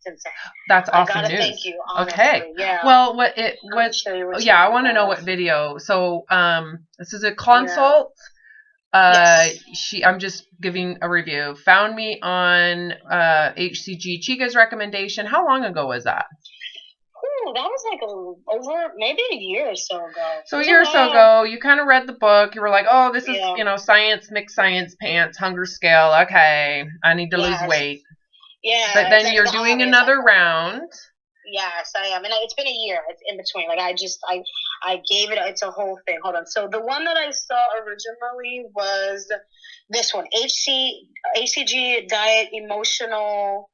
It's insane. That's awesome I gotta news. thank you, honestly. Okay. Yeah. Well, I want to know what video. So, this is a consult. Yes. I'm just giving a review. Found me on HCG Chica's recommendation. How long ago was that? Ooh, that was like over maybe a year or so ago. So a year or so ago, you kind of read the book. You were like, oh, this is, science, mixed science pants, hunger scale. Okay, I need to lose weight. Yeah. But then you're doing another round. Yes, I am. And it's been a year. It's in between. Like, I gave it, it's a whole thing. Hold on. So the one that I saw originally was this one, HCG Diet Emotional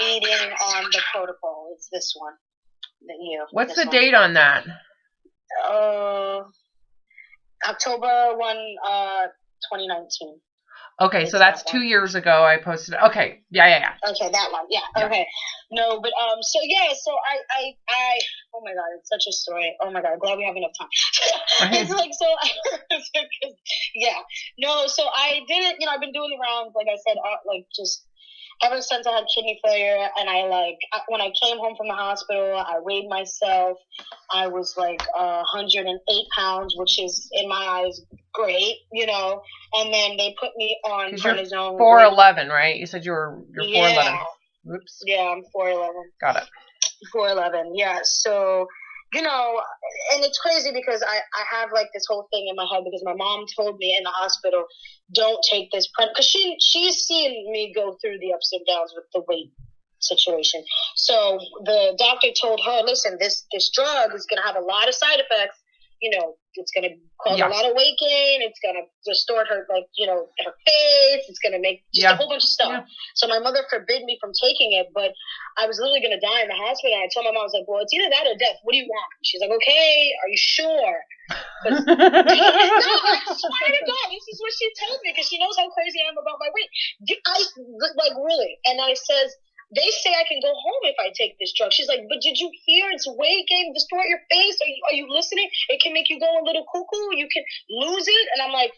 Eating on the Protocol. It's this one. What's the date on that? October 1, 2019. Okay, so that's 2 years ago I posted it. Okay. Yeah. Okay, that one. Yeah. Okay. No, but so I oh my God, it's such a story. Oh my God, glad we have enough time. It's like so yeah. No, so I did it, I've been doing the rounds, like I said, like just ever since I had kidney failure, and when I came home from the hospital, I weighed myself. I was like 108 pounds, which is in my eyes great, And then they put me on prednisone. 4'11", right? You said you're 4'11". Yeah. Oops. Yeah, I'm 4'11". Got it. 4'11". Yeah. So, and it's crazy because I have like this whole thing in my head because my mom told me in the hospital, don't take this because she's seen me go through the ups and downs with the weight situation. So the doctor told her, listen, this drug is going to have a lot of side effects. It's going to cause a lot of weight gain. It's going to distort her, her face. It's going to make just a whole bunch of stuff. Yeah. So my mother forbid me from taking it, but I was literally going to die in the hospital. And I told my mom, I was like, well, it's either that or death. What do you want? She's like, okay, are you sure? No, I swear to God, this is what she told me because she knows how crazy I am about my weight. Really. And I says, they say I can go home if I take this drug. She's like, but did you hear it's weight gain, distort your face? Are you listening? It can make you go a little cuckoo. You can lose it. And I'm like,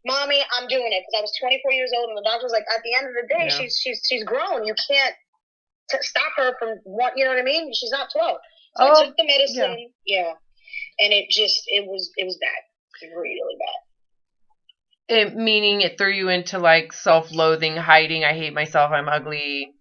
Mommy, I'm doing it because I was 24 years old, and the doctor was like, at the end of the day, she's grown. You can't stop her from what, you know what I mean? She's not 12. So I took the medicine. Yeah. And it was bad. It was really bad. Meaning it threw you into like self-loathing, hiding. I hate myself. I'm ugly.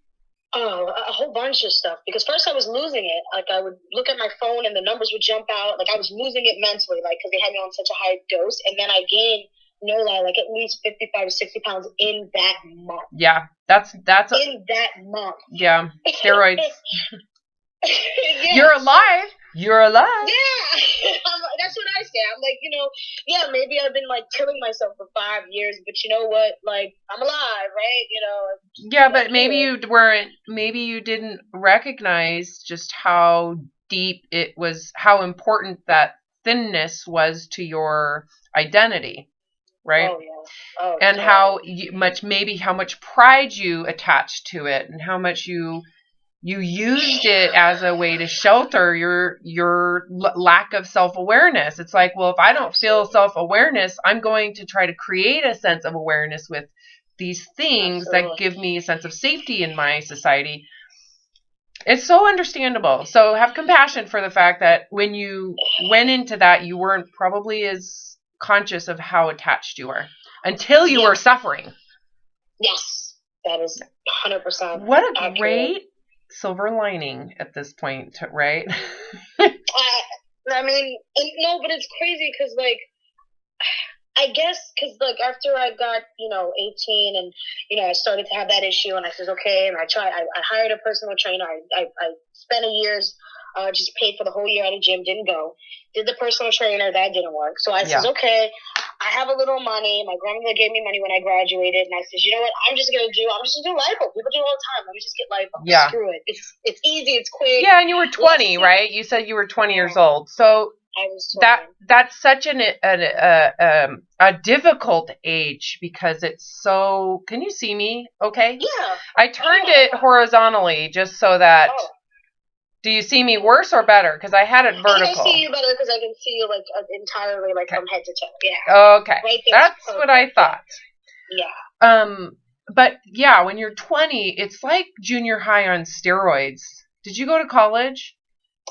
Oh, a whole bunch of stuff. Because first I was losing it. Like, I would look at my phone and the numbers would jump out. Like, I was losing it mentally, like, because they had me on such a high dose. And then I gained, no lie, like at least 55 or 60 pounds in that month. Yeah, that's in that month. Yeah, steroids. Yeah. You're alive. You're alive. Yeah. That's what I say. I'm like, maybe I've been like killing myself for 5 years, but you know what? Like, I'm alive, right? Yeah, but maybe you didn't recognize just how deep it was, how important that thinness was to your identity, right? Oh, yeah. And how much pride you attached to it, and how much you used it as a way to shelter your lack of self-awareness. It's like, well, if I don't feel self-awareness, I'm going to try to create a sense of awareness with these things that give me a sense of safety in my society. It's so understandable. So have compassion for the fact that when you went into that, you weren't probably as conscious of how attached you were until you were suffering. Yes, that is 100%. What a great silver lining at this point, right? I mean, no, but it's crazy because, like, I guess because, like, after I got, 18 and, I started to have that issue, and I said, okay, and I hired a personal trainer. I spent a year's, just paid for the whole year at a gym, didn't go. Did the personal trainer, that didn't work. So I said, okay, I have a little money. My grandmother gave me money when I graduated, and I said, you know what? I'm just gonna do lipo. People do it all the time. Let me just get lipo. Yeah. Screw it. It's easy. It's quick. Yeah, and you were 20, right? You said you were 20 years old. So I was 20. That's such a difficult age because it's so. Can you see me? Okay. Yeah. I turned it horizontally just so that. Oh. Do you see me worse or better? Because I had it vertical. I see you better because I can see you like entirely, like from head to toe. Yeah. Okay. Right, that's what I thought. Yeah. but yeah, when you're 20, it's like junior high on steroids. Did you go to college?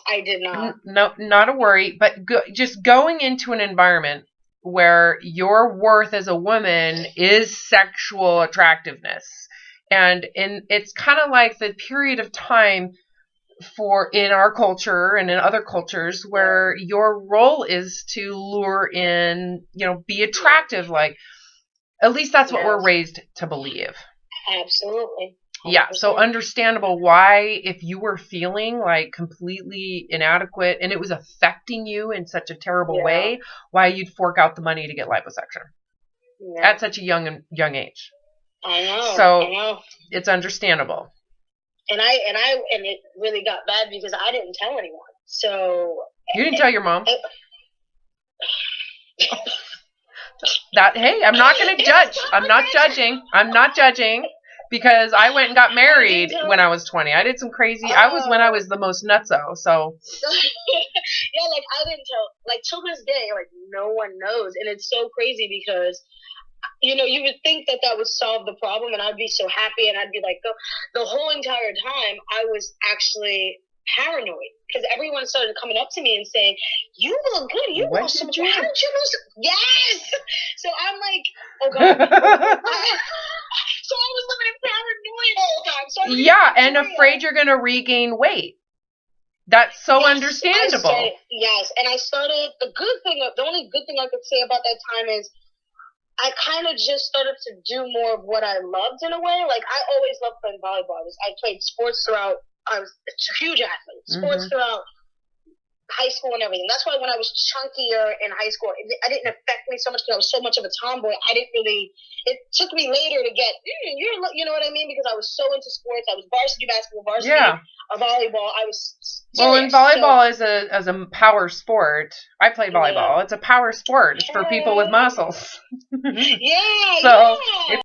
I did not. No, not a worry, but just going into an environment where your worth as a woman is sexual attractiveness. And it's kind of like the period of time for in our culture and in other cultures where your role is to lure in, be attractive. Like, at least that's what we're Yes, raised to believe. absolutely. Yeah, so 100%. understandable why, if you were feeling like completely inadequate and it was affecting you in such a terrible Yeah, way, why you'd fork out the money to get liposuction yeah. at such a young age. I know, I So know. it's understandable. And it really got bad because I didn't tell anyone. So You didn't tell your mom it, that, hey, I'm not going to judge. I'm not judging. I'm not judging because I went and got I didn't married tell. when I was 20. I did some crazy, I was when I Oh. was the most nutso. So Yeah, like I didn't tell. Like till this day, like no one knows, and it's so crazy because you would think that that would solve the problem, and I'd be so happy, and I'd be like, the whole entire time I was actually paranoid because everyone started coming up to me and saying, "You look good. You what lost so did much. you? How did you lose?" Yes. So I'm like, oh god. So I was living in paranoia the whole time. So I would Yeah, even and afraid you're going to regain weight. That's so Yes, understandable. and I started. The only good thing I could say about that time is I kind of just started to do more of what I loved in a way. Like I always loved playing volleyball. I played sports throughout. I was a huge athlete. Sports Mm-hmm. throughout high school and everything. That's why when I was chunkier in high school, it didn't affect me so much because I was so much of a tomboy. I didn't really. It took me later to get, you know what I mean? Because I was so into sports. I was varsity basketball, varsity Yeah. volleyball. I was Well, and serious. So volleyball is a power sport. I play yeah, volleyball. It's a power sport. It's for people with muscles. yeah, So yeah. it's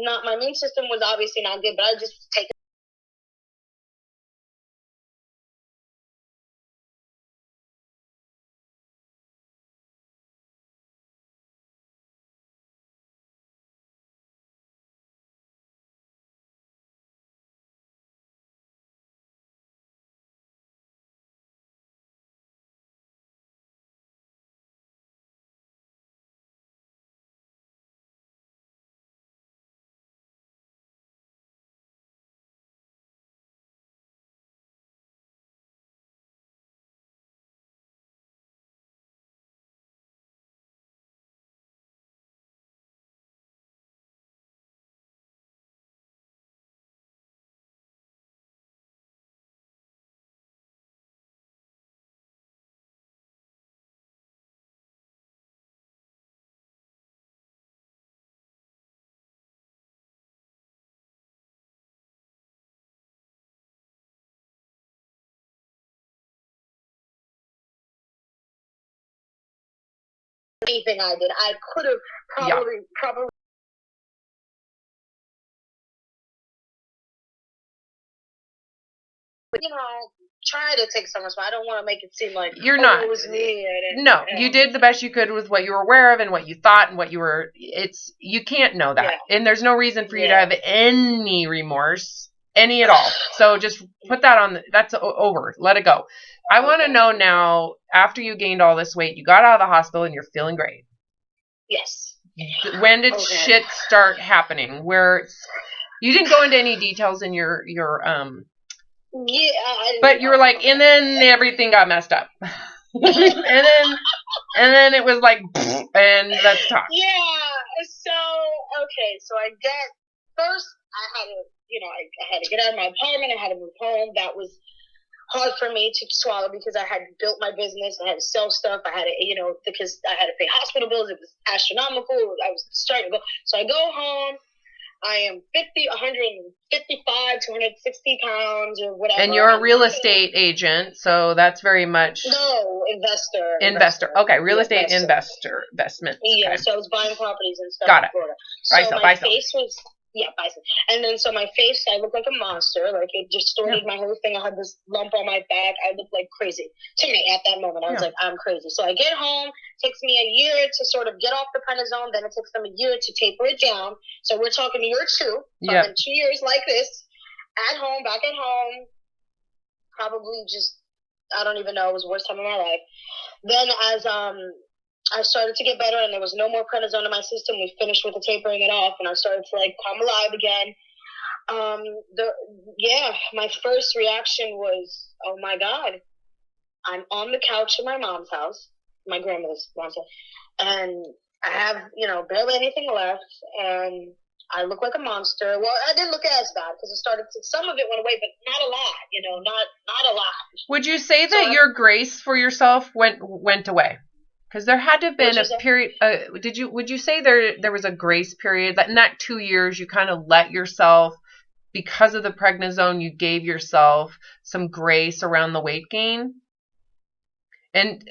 my immune system was obviously not good, but I just take anything I did. I could have probably try to take some responsibility. I don't want to make it seem like you're not. It was me. No, you did the best you could with what you were aware of and what you thought and what you were. You can't know that, and there's no reason for you to have any remorse, any at all. So just put that on. That's over. Let it go. I want to know now. After you gained all this weight, you got out of the hospital and you're feeling great. Yes. When did shit start happening? Where you didn't go into any details in your Yeah, but you were like, and then everything got messed up, and then it was like, and let's talk. Yeah. So I get first. I had to, I had to get out of my apartment. I had to move home. That was hard for me to swallow because I had built my business. I had to sell stuff. I had to, because I had to pay hospital bills. It was astronomical. I was starting to go. So I go home. I am 155, 260 pounds or whatever. And you're a real estate agent, so that's very much... No, investor. Investor. Okay, real estate investment. Yeah, okay. so I was buying properties and stuff Got it. in Florida. So my face was... Yeah, bison. And then so my face, I looked like a monster. Like it distorted my whole thing. I had this lump on my back. I looked like crazy to me at that moment. I was like, I'm crazy. So I get home. It takes me a year to sort of get off the prednisone. Then it takes them a year to taper it down. So we're talking year 2. So I've been 2 years like this at home, back at home. Probably just, I don't even know. It was the worst time of my life. Then as I started to get better, and there was no more prednisone in my system. We finished with the tapering it off, and I started to come alive again. My first reaction was, oh my God, I'm on the couch in my mom's house, my grandmother's mom's house, and I have, barely anything left, and I look like a monster. Well, I didn't look as bad because some of it went away, but not a lot, not a lot. Would you say that your grace for yourself went away? Because there had to have been a period. Would you say there was a grace period that in that 2 years you kind of let yourself, because of the prednisone, you gave yourself some grace around the weight gain? And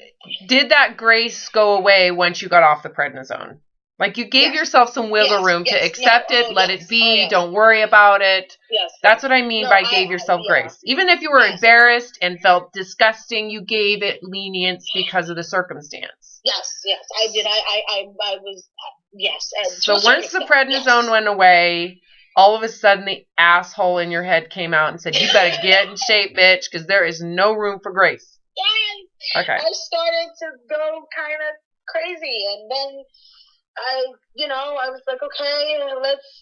did that grace go away once you got off the prednisone? Like you gave yourself some wiggle room to accept it, let it be, don't worry about it. That's what I mean by gave yourself grace. Even if you were embarrassed and felt disgusting, you gave it lenience because of the circumstance. Yes, I did. I was, yes. So once the prednisone went away, all of a sudden the asshole in your head came out and said, you better get in shape, bitch, because there is no room for grace. Yes. Okay. I started to go kind of crazy, and then I was like, okay,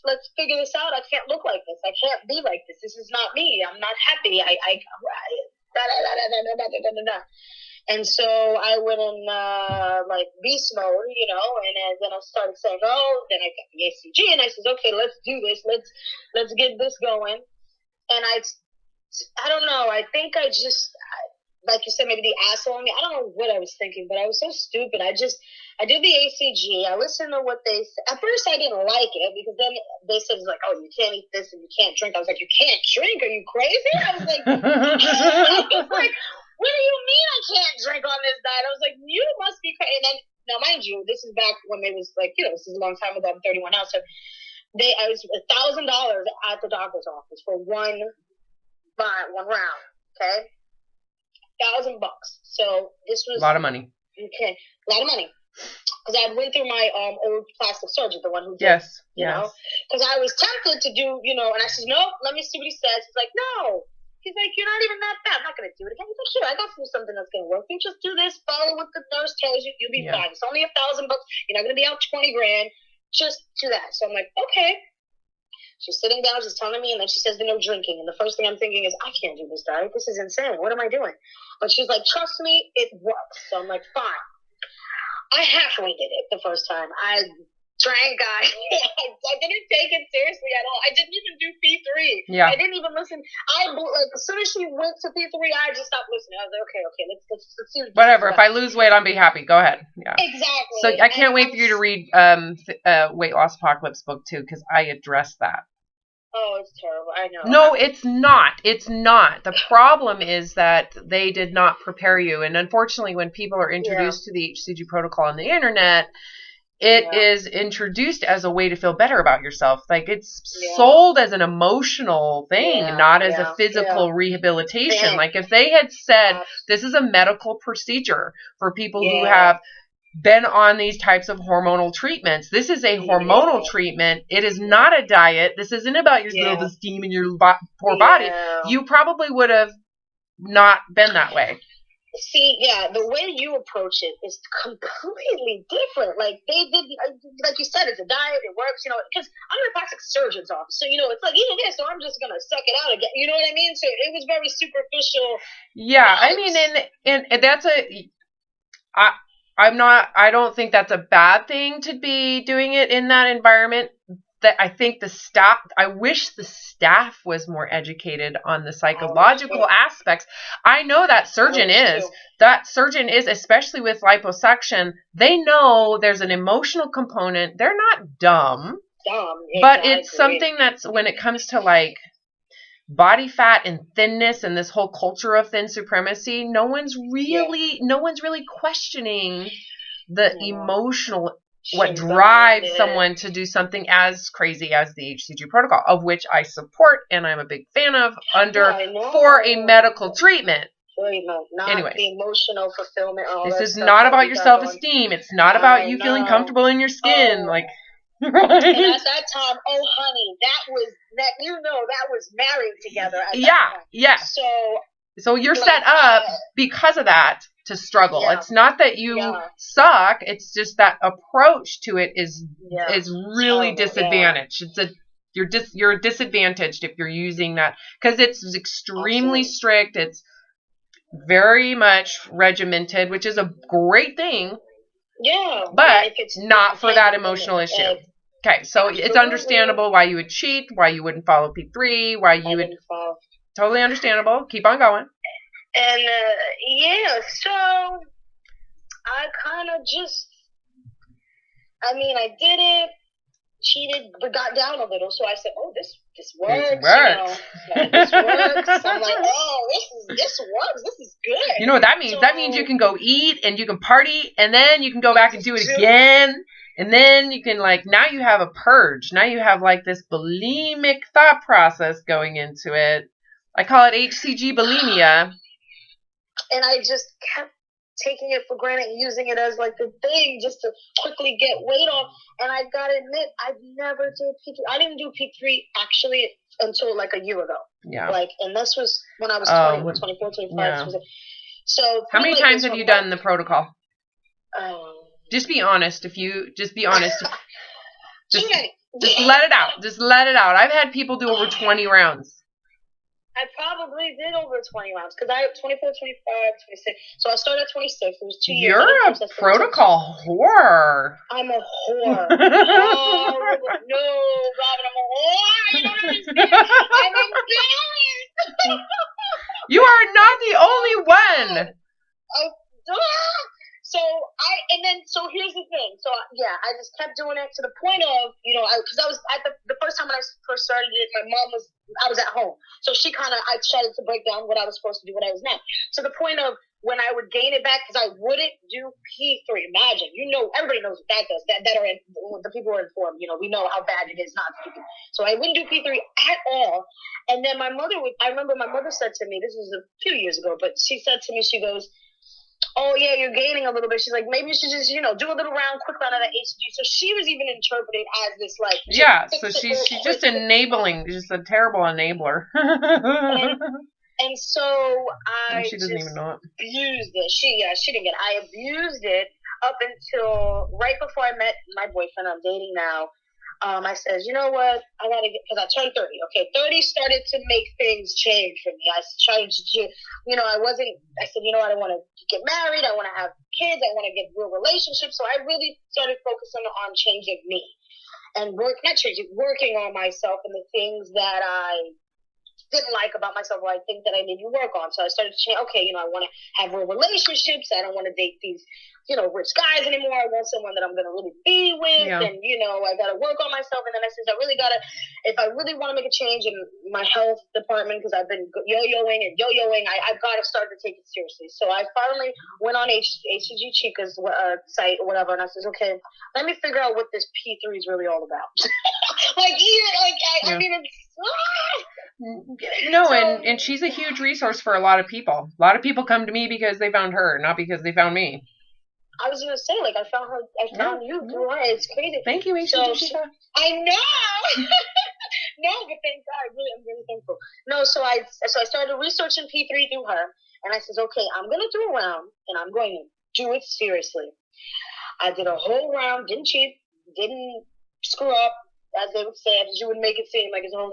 let's figure this out. I can't look like this. I can't be like this. This is not me. I'm not happy. And so I went in beast mode, and then I started saying, then I got the ACG, and I said, okay, let's do this. Let's get this going. And I don't know. I think I just, like you said, maybe the asshole in me. I don't know what I was thinking, but I was so stupid. I did the ACG. I listened to what they said. At first, I didn't like it because then they said, you can't eat this and you can't drink. I was like, you can't drink? Are you crazy? I was like, what do you mean I can't drink on this diet? I was like, you must be crazy. And then, now, mind you, this is back when they was this is a long time ago. I'm 31 now. So I was $1,000 at the doctor's office for one round. Okay, $1,000. So this was a lot of money. Okay, a lot of money. Because I went through my old plastic surgeon, the one who did, you know? Because I was tempted to do, and I said, no, let me see what he says. He's like, no. He's like, you're not even that fat. I'm not going to do it again. He's like, sure, I got something that's going to work. You just do this, follow what the nurse tells you, you'll be fine. It's only $1,000. You're not going to be out 20 grand. Just do that. So I'm like, okay. She's sitting down, she's telling me, and then she says no drinking. And the first thing I'm thinking is, I can't do this diet. This is insane. What am I doing? But she's like, trust me, it works. So I'm like, fine. I halfway did it the first time. I drank. I didn't take it seriously at all. I didn't even do P3. Yeah. I didn't even listen. As soon as she went to P3, I just stopped listening. I was like, okay, let's see. Whatever. If I lose weight, I'll be happy. Go ahead. Yeah. Exactly. So I can't wait for you to read Weight Loss Apocalypse book 2, because I address that. Oh, it's terrible. I know. No, it's not. It's not. The problem is that they did not prepare you. And unfortunately, when people are introduced to the HCG protocol on the internet, it is introduced as a way to feel better about yourself. Like, it's sold as an emotional thing, not as a physical rehabilitation. Like, if they had said, this is a medical procedure for people who have been on these types of hormonal treatments. This is a hormonal treatment. It is not a diet. This isn't about your self-esteem and your poor body. You probably would have not been that way. See, the way you approach it is completely different. Like, they did, like you said, it's a diet, it works, because I'm in a plastic surgeon's office. So, it's like, this, so I'm just going to suck it out again. You know what I mean? So it was very superficial. Yeah, I mean, and that's I don't think that's a bad thing to be doing it in that environment. That I think I wish the staff was more educated on the psychological aspects. I know that surgeon is, especially with liposuction, they know there's an emotional component. They're not dumb, but it's something that's, when it comes to like body fat and thinness and this whole culture of thin supremacy, no one's really questioning the emotional, what drives someone to do something as crazy as the HCG protocol, of which I support and I'm a big fan of for a medical treatment. Not the emotional fulfillment. This is not about your self-esteem. It's not about you feeling comfortable in your skin. And at that time, honey, that was married together. So you're set up because of that to struggle. It's not that you suck. It's just that approach to it is really disadvantaged. You're disadvantaged if you're using that, because it's extremely strict. It's very much regimented, which is a great thing. But not for that emotional issue. Okay, so it's understandable why you would cheat, why you wouldn't follow P3, why you would. Totally understandable. Keep on going. And so I kind of I did it, cheated, but got down a little. So I said, oh, this works. This works. I'm like, oh, this works. This is good. You know what that means? So, that means you can go eat and you can party, and then you can go back and do it again. And then you can, now you have a purge. Now you have, this bulimic thought process going into it. I call it HCG bulimia. And I just kept taking it for granted and using it as, the thing just to quickly get weight off. And I gotta admit, I never did P3. I didn't do P3, actually, until, a year ago. Yeah. And this was when I was 24, 25. Yeah. So how many times have you done the protocol? Just be honest. Just be honest. Just let it out. Just let it out. I've had people do over 20 rounds. I probably did over 20 rounds, because I have 24, 25, 26. So I started at 26. It was 2 years. You're a protocol whore. I'm a whore. No, Robin, I'm a whore. You don't understand. I'm embarrassed. You are not the only one. So here's the thing. So yeah, I just kept doing it to the point of, because I was at the first time when I first started it, I was at home, so I started to break down what I was supposed to do, what I was not. To the point of when I would gain it back, because I wouldn't do P3. Imagine, everybody knows what that does. That are the people who are informed. We know how bad it is not to do. So I wouldn't do P3 at all. And then I remember my mother said to me, this was a few years ago, but she said to me, she goes, oh yeah, you're gaining a little bit. She's like, maybe you should just, do a little quick round of that HCG. So she was even interpreting as this like, yeah. So she's just enabling, just a terrible enabler. and so she doesn't even know it. Abused it. She didn't get it. I abused it up until right before I met my boyfriend I'm dating now. I said, you know what? I gotta get, because I turned 30. Okay, 30 started to make things change for me. I started to, I said, you know what? I want to get married. I want to have kids. I want to get real relationships. So I really started focusing on changing me and working on myself and the things that I didn't like about myself, or I think that I need to work on. So I started to change. Okay, I want to have real relationships. I don't want to date these, rich guys anymore. I want someone that I'm going to really be with, and I got to work on myself. And then I said, if I really want to make a change in my health department, because I've been yo-yoing, I've got to start to take it seriously. So I finally went on HCG Chica's site or whatever, and I said, okay, let me figure out what this P3 is really all about. I mean, it's. No, and she's a huge resource for a lot of people. A lot of people come to me because they found her, not because they found me. I was gonna say, I found her. I found you through her. It's crazy. Thank you, Aisha. I know. No, but thank God. I'm really thankful. No, so I started researching P3 through her, and I said, okay, I'm gonna do a round, and I'm going to do it seriously. I did a whole round, didn't cheat, didn't screw up, as they would say, as you would make it seem like it's all.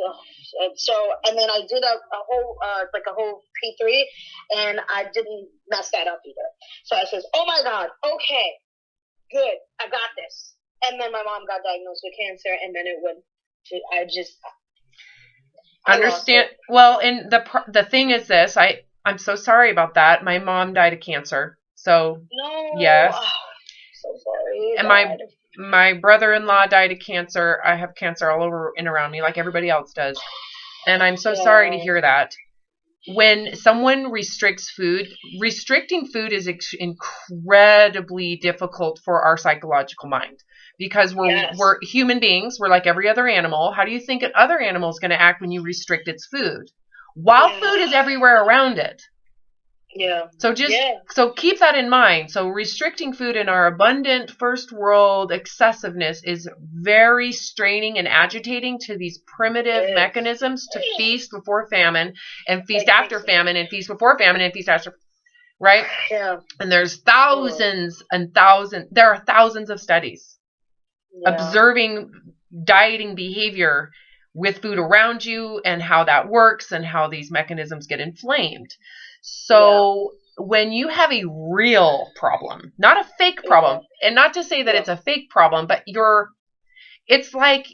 And then I did a whole P3, and I didn't mess that up either. So I says, oh my God, okay, good, I got this. And then my mom got diagnosed with cancer, and then I understand. Well, and the thing is this, I'm so sorry about that. My mom died of cancer. So no, yes. Oh, so sorry. And my brother-in-law died of cancer. I have cancer all over and around me, like everybody else does. And I'm so sorry to hear that. When someone restricts food, restricting food is incredibly difficult for our psychological mind, because we're human beings. We're like every other animal. How do you think other animal is going to act when you restrict its food? While food is everywhere around it. Yeah. So so keep that in mind. So restricting food in our abundant first world excessiveness is very straining and agitating to these primitive mechanisms to feast before famine, and feast after famine, and feast before famine, and feast after, right? Yeah. And there's thousands and thousands. There are thousands of studies observing dieting behavior with food around you and how that works and how these mechanisms get inflamed. So when you have a real problem, not a fake problem, and not to say that it's a fake problem, but it's like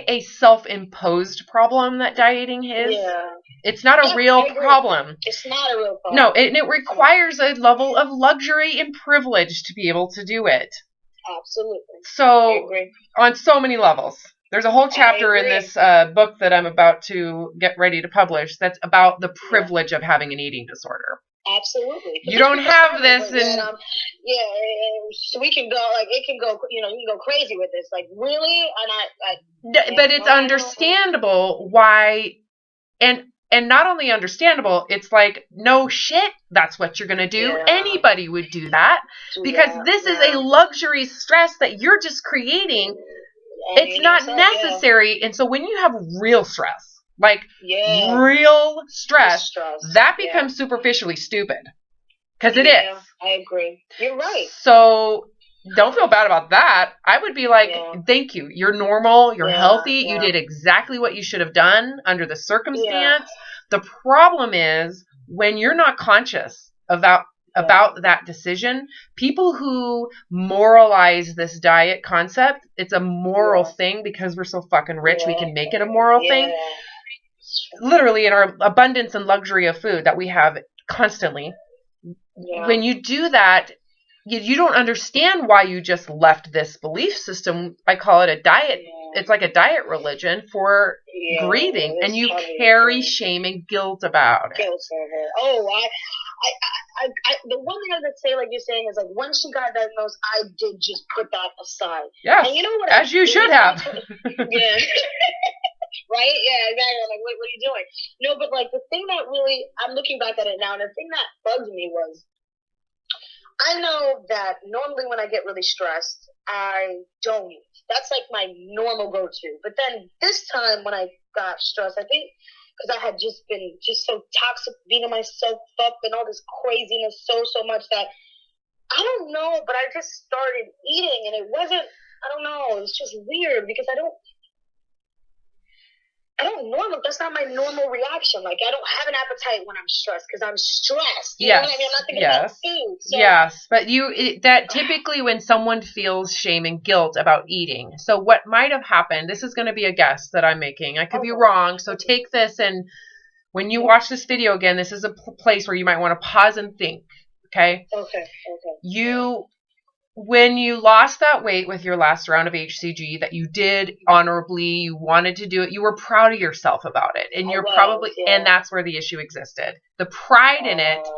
a self-imposed problem that dieting is. Yeah. It's not a real problem. It's not a real problem. No, it requires a level of luxury and privilege to be able to do it. Absolutely. So on so many levels. There's a whole chapter in this book that I'm about to get ready to publish that's about the privilege of having an eating disorder. Absolutely. You don't have this, so we can go it can go. You can go crazy with this. Like really, but it's understandable why, and not only understandable, it's like no shit. That's what you're gonna do. Yeah. Anybody would do that because this is a luxury stress that you're just creating. It's not necessary. And so when you have real stress, real stress, that becomes superficially stupid. Because it is. I agree. You're right. So don't feel bad about that. I would be like, thank you. You're normal. You're healthy. You did exactly what you should have done under the circumstance. The problem is when you're not conscious about that decision, people who moralize this diet concept, it's a moral thing because we're so fucking rich, we can make it a moral thing. Literally in our abundance and luxury of food that we have constantly. When you do that, you don't understand why you just left this belief system. I call it a diet. Yeah. It's like a diet religion for grieving, and you carry shame and guilt about it. Oh, the one thing I would say, like you're saying, is like when she got diagnosed, I did just put that aside. Yes, and you know what? As you should have. Yeah. Right? Yeah, exactly. I'm like, what are you doing? No, but like the thing that really, I'm looking back at it now, and the thing that bugged me was, I know that normally when I get really stressed, I don't eat. That's like my normal go-to. But then this time when I got stressed, I think because I had just been just so toxic, beating myself up and all this craziness so much that I don't know, but I just started eating, and it wasn't, I don't know, it was just weird because I don't normal. That's not my normal reaction. Like I don't have an appetite when I'm stressed because I'm stressed. You know what I mean? I'm not thinking about food. So. Yes, but that typically when someone feels shame and guilt about eating. So what might have happened? This is going to be a guess that I'm making. I could be wrong. So take this, and when you watch this video again, this is a place where you might want to pause and think. Okay. Okay. When you lost that weight with your last round of HCG that you did honorably, you wanted to do it, you were proud of yourself about it. And and that's where the issue existed. The pride in it.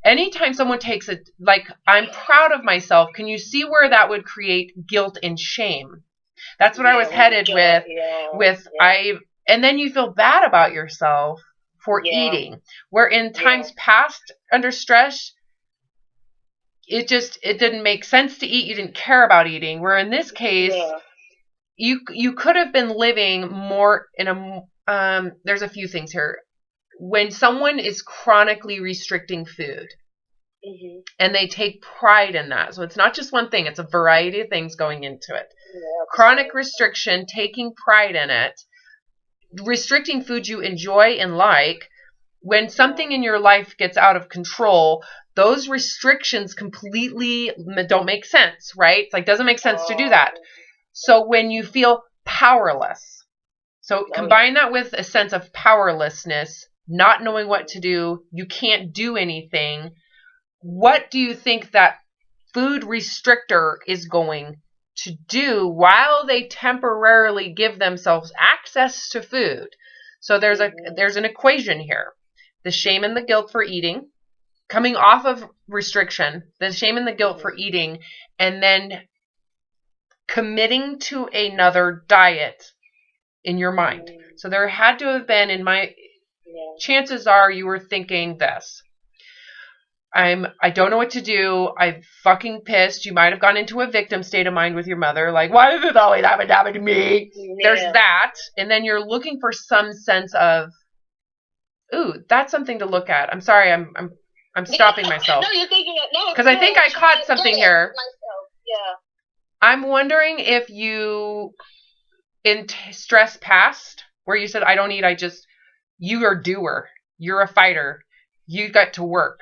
Anytime someone takes it, like, I'm proud of myself, can you see where that would create guilt and shame? That's what I was headed with. And then you feel bad about yourself for eating. Where in times past under stress, it didn't make sense to eat. You didn't care about eating. Where in this case, you could have been living more in a, there's a few things here. When someone is chronically restricting food and they take pride in that. So it's not just one thing. It's a variety of things going into it. Chronic restriction, taking pride in it, restricting food you enjoy and like. When something in your life gets out of control, those restrictions completely don't make sense, right? It's like, doesn't make sense to do that. So when you feel powerless, so combine that with a sense of powerlessness, not knowing what to do, you can't do anything. What do you think that food restrictor is going to do while they temporarily give themselves access to food? So there's an equation here. The shame and the guilt for eating, coming off of restriction, the shame and the guilt for eating, and then committing to another diet in your mind. So there had to have been, chances are you were thinking this. I don't know what to do. I'm fucking pissed. You might have gone into a victim state of mind with your mother. Like, why does it always happen to me? Yeah. There's that. And then you're looking for some sense of, ooh, that's something to look at. I'm sorry, I'm stopping myself. No, you're thinking it. No, because I think I caught something here. Yeah. I'm wondering if you, in stress past, where you said, I don't eat, you are a doer. You're a fighter. You got to work.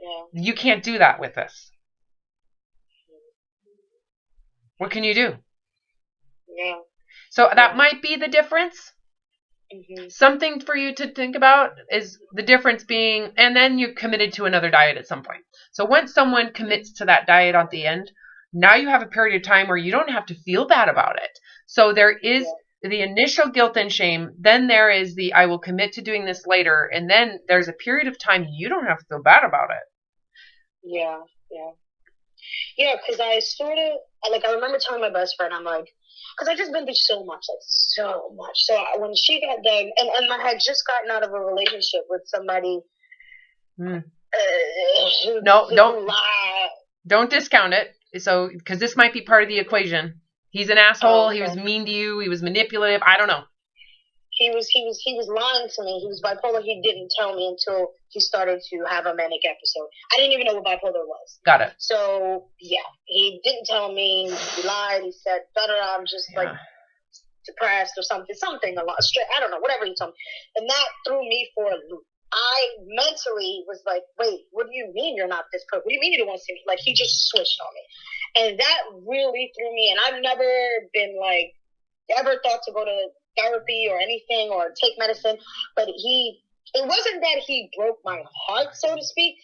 Yeah. You can't do that with this. What can you do? Yeah. So that might be the difference. Something for you to think about is the difference being, and then you're committed to another diet at some point. So once someone commits to that diet at the end, now you have a period of time where you don't have to feel bad about it. So there is the initial guilt and shame. Then there is the, I will commit to doing this later. And then there's a period of time you don't have to feel bad about it. Yeah. Because I I remember telling my best friend, I'm like, because I just been through so much. So when she got done, and I had just gotten out of a relationship with somebody. Don't discount it. So, because this might be part of the equation. He's an asshole. He was mean to you. He was manipulative. I don't know. He was lying to me. He was bipolar. He didn't tell me until he started to have a manic episode. I didn't even know what bipolar was. Got it. So he didn't tell me. He lied. He said, I'm just like depressed or something a lot straight. I don't know, whatever he told me. And that threw me for a loop. I mentally was like, wait, what do you mean you're not this person? What do you mean you don't want to see me? Like, he just switched on me. And that really threw me. And I've never been like, ever thought to go to therapy or anything or take medicine. But it wasn't that he broke my heart, so to speak.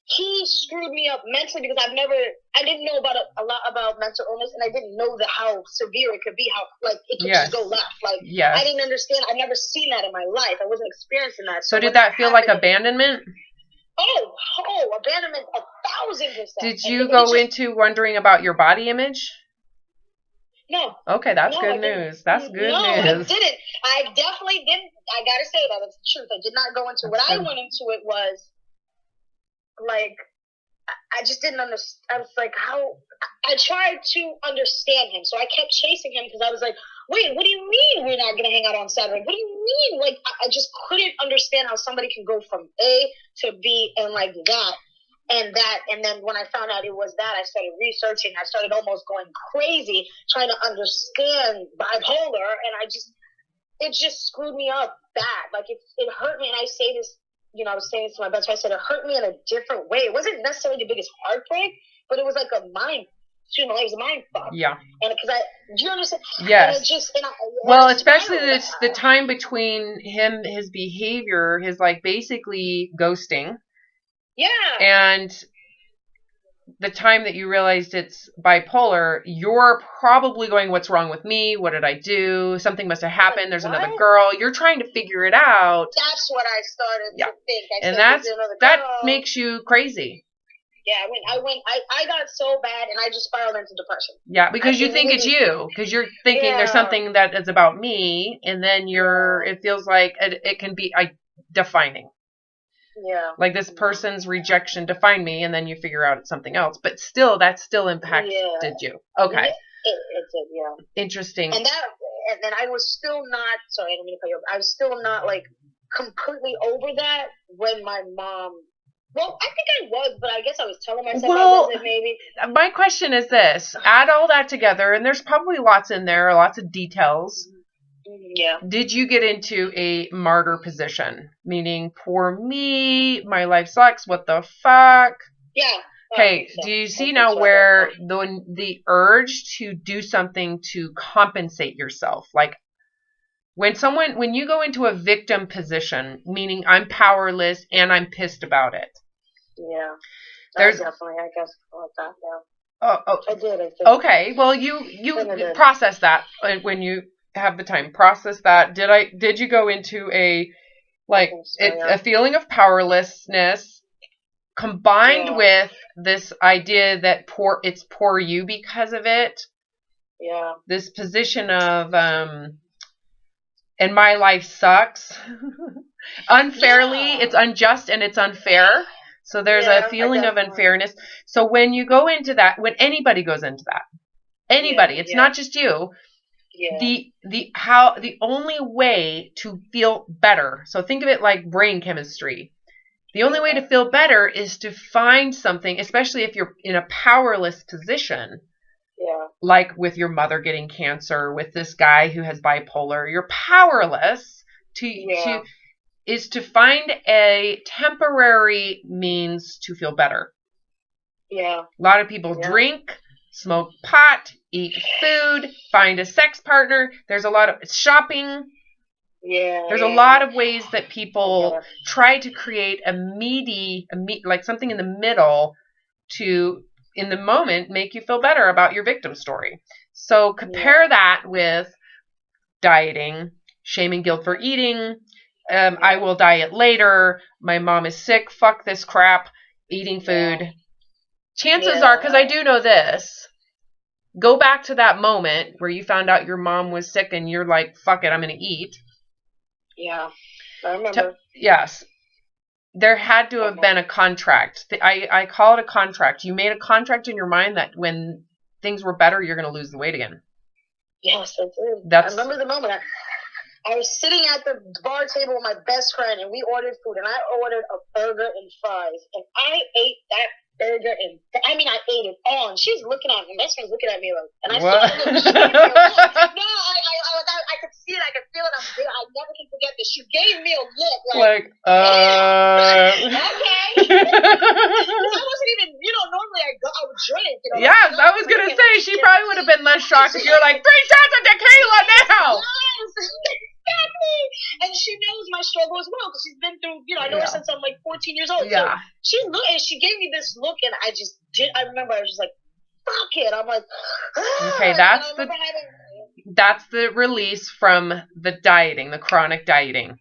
he screwed me up mentally because I didn't know about a lot about mental illness, and I didn't know how severe it could be, how like it could just go left. Like I didn't understand. I've never seen that in my life. I wasn't experiencing that. So did that feel like abandonment? Abandonment 1,000%. Did you go into wondering about your body image? No. Okay, that's good news. That's good news. No, I didn't. I definitely didn't. I gotta say that. It's the truth. I did not go into what I went into it was like, I just didn't understand. I was like, how? I tried to understand him. So I kept chasing him because I was like, wait, what do you mean we're not going to hang out on Saturday? What do you mean? Like, I just couldn't understand how somebody can go from A to B and like that. And then when I found out it was that, I started researching. I started almost going crazy trying to understand bipolar, and it just screwed me up bad. Like it hurt me, and I say this, I was saying this to my best friend. I said it hurt me in a different way. It wasn't necessarily the biggest heartbreak, but it was like a mind. It was a mind fuck. Yeah. And because do you understand? Yes. Well, especially the time between his behavior, his like basically ghosting. Yeah. And the time that you realized it's bipolar, you're probably going, what's wrong with me? What did I do? Something must have happened. There's another girl. You're trying to figure it out. That's what I started to think. That makes you crazy. Yeah, I got so bad and I just spiraled into depression. Yeah, because you think it's you. Because you're thinking there's something that is about me. And then it feels like it can be defining. Yeah. Like this person's rejection defined me, and then you figure out it's something else. But still, that still impacted you. Okay. It did, yeah. Interesting. And then I was still not, sorry, I don't mean to cut you off. I was still not like completely over that when my mom, well, I think I was, but I guess I was telling myself I wasn't maybe. My question is this. Add all that together, and there's probably lots in there, lots of details. Yeah. Did you get into a martyr position? Meaning, poor me, my life sucks, what the fuck? Yeah. Okay, do you see now where the urge to do something to compensate yourself? Like, when you go into a victim position, meaning I'm powerless and I'm pissed about it. Yeah. There's definitely, I guess, like that, yeah. I did, I think. Okay, well, you process that when you have the time. Process that. Did you go into a feeling of powerlessness combined with this idea that it's poor you because of it? Yeah. This position of and my life sucks. Unfairly, it's unjust and it's unfair. So there's a feeling of unfairness. So when you go into that, when anybody goes into that, it's not just you. Yeah. The only way to feel better. So think of it like brain chemistry. The only way to feel better is to find something, especially if you're in a powerless position. Yeah. Like with your mother getting cancer, with this guy who has bipolar, you're powerless to find a temporary means to feel better. Yeah. A lot of people drink, smoke pot, eat food, find a sex partner. There's a lot of shopping. Yeah. There's a lot of ways that people try to create like something in the middle to, in the moment, make you feel better about your victim story. So compare that with dieting, shame and guilt for eating. I will diet later. My mom is sick. Fuck this crap. Eating food. Yeah. Chances are, because I do know this, go back to that moment where you found out your mom was sick and you're like, fuck it, I'm going to eat. Yeah, I remember. Yes. There had to have been a contract. I call it a contract. You made a contract in your mind that when things were better, you're going to lose the weight again. Yes, I did. I remember the moment. I was sitting at the bar table with my best friend, and we ordered food, and I ordered a burger and fries, and I ate that burger, I ate it all, and she's looking at me, my best friend's looking at me, like, and I saw her look, no, I could see it, I could feel it, I never can forget this, she gave me a look, like okay, I wasn't even, normally I would drink, Yes, I was gonna say, she probably would have been less shocked if you're like, 3 shots of tequila now! Yes! Exactly. And she knows my struggle as well because she's been through, I know her since I'm like 14 years old. Yeah. So she gave me this look, and I remember I was just like, fuck it. I'm like, okay, that's the release from the dieting, the chronic dieting.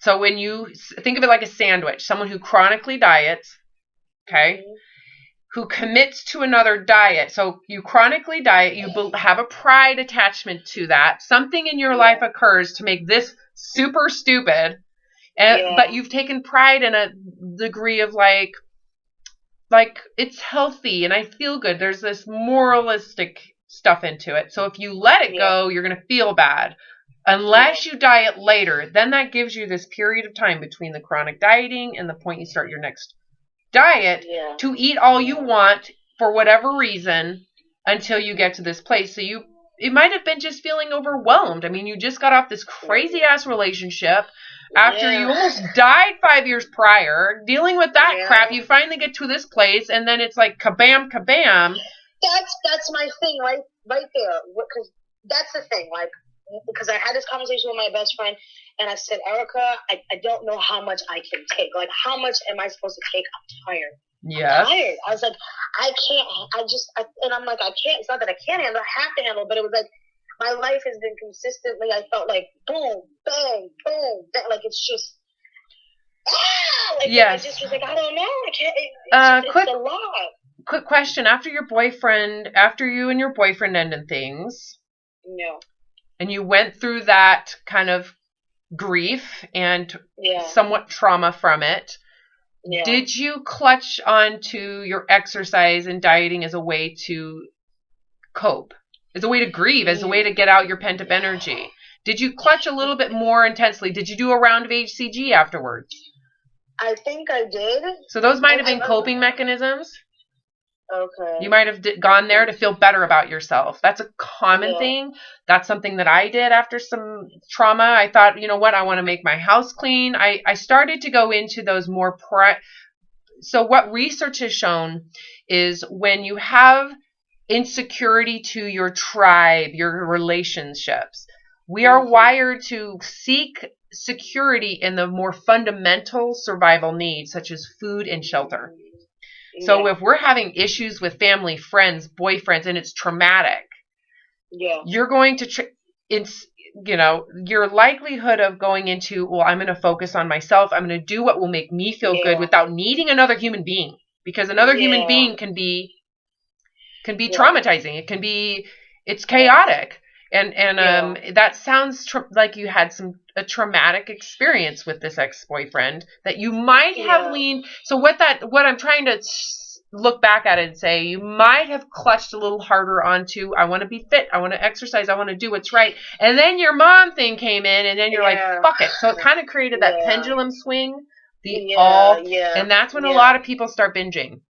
So when you think of it like a sandwich, someone who chronically diets, okay, who commits to another diet. So you chronically diet, you have a pride attachment to that. Something in your life occurs to make this super stupid, but you've taken pride in a degree of like it's healthy and I feel good. There's this moralistic stuff into it. So if you let it go, you're going to feel bad. Unless you diet later, then that gives you this period of time between the chronic dieting and the point you start your next diet to eat all you want for whatever reason until you get to this place. So it might have been just feeling overwhelmed. I mean, you just got off this crazy ass relationship after you almost died 5 years prior, dealing with that crap. You finally get to this place, and then it's like kabam, kabam. That's my thing, right there. Because that's the thing, like, because I had this conversation with my best friend, and I said, Erica, I don't know how much I can take. Like, how much am I supposed to take? I'm tired. Yes. I'm tired. I was like, I can't. And I'm like, I can't. It's not that I can't handle. I have to handle. But it was like, my life has been consistently. I felt like boom, bang, boom, bang. Like it's just. Like, yes. I just was like, I don't know. I can't. It's a lot. Quick question: after you and your boyfriend ended things. No. And you went through that kind of grief and somewhat trauma from it. Yeah. Did you clutch onto your exercise and dieting as a way to cope, as a way to grieve, as a way to get out your pent-up energy? Did you clutch a little bit more intensely? Did you do a round of HCG afterwards? I think I did. So those might have been coping mechanisms. Okay. You might have gone there to feel better about yourself. That's a common thing. That's something that I did after some trauma. I thought, you know what? I want to make my house clean. I started to go into those more So what research has shown is when you have insecurity to your tribe, your relationships, we are wired to seek security in the more fundamental survival needs, such as food and shelter. So if we're having issues with family, friends, boyfriends, and it's traumatic, you're going to, your likelihood of going into, well, I'm going to focus on myself. I'm going to do what will make me feel good without needing another human being, because another human being can be traumatizing. It's chaotic. And that sounds like you had a traumatic experience with this ex-boyfriend that you might have leaned. So what I'm trying to look back at it and say, you might have clutched a little harder onto, I want to be fit, I want to exercise, I want to do what's right. And then your mom thing came in, and then you're like, fuck it. So it kind of created that pendulum swing. And that's when a lot of people start binging.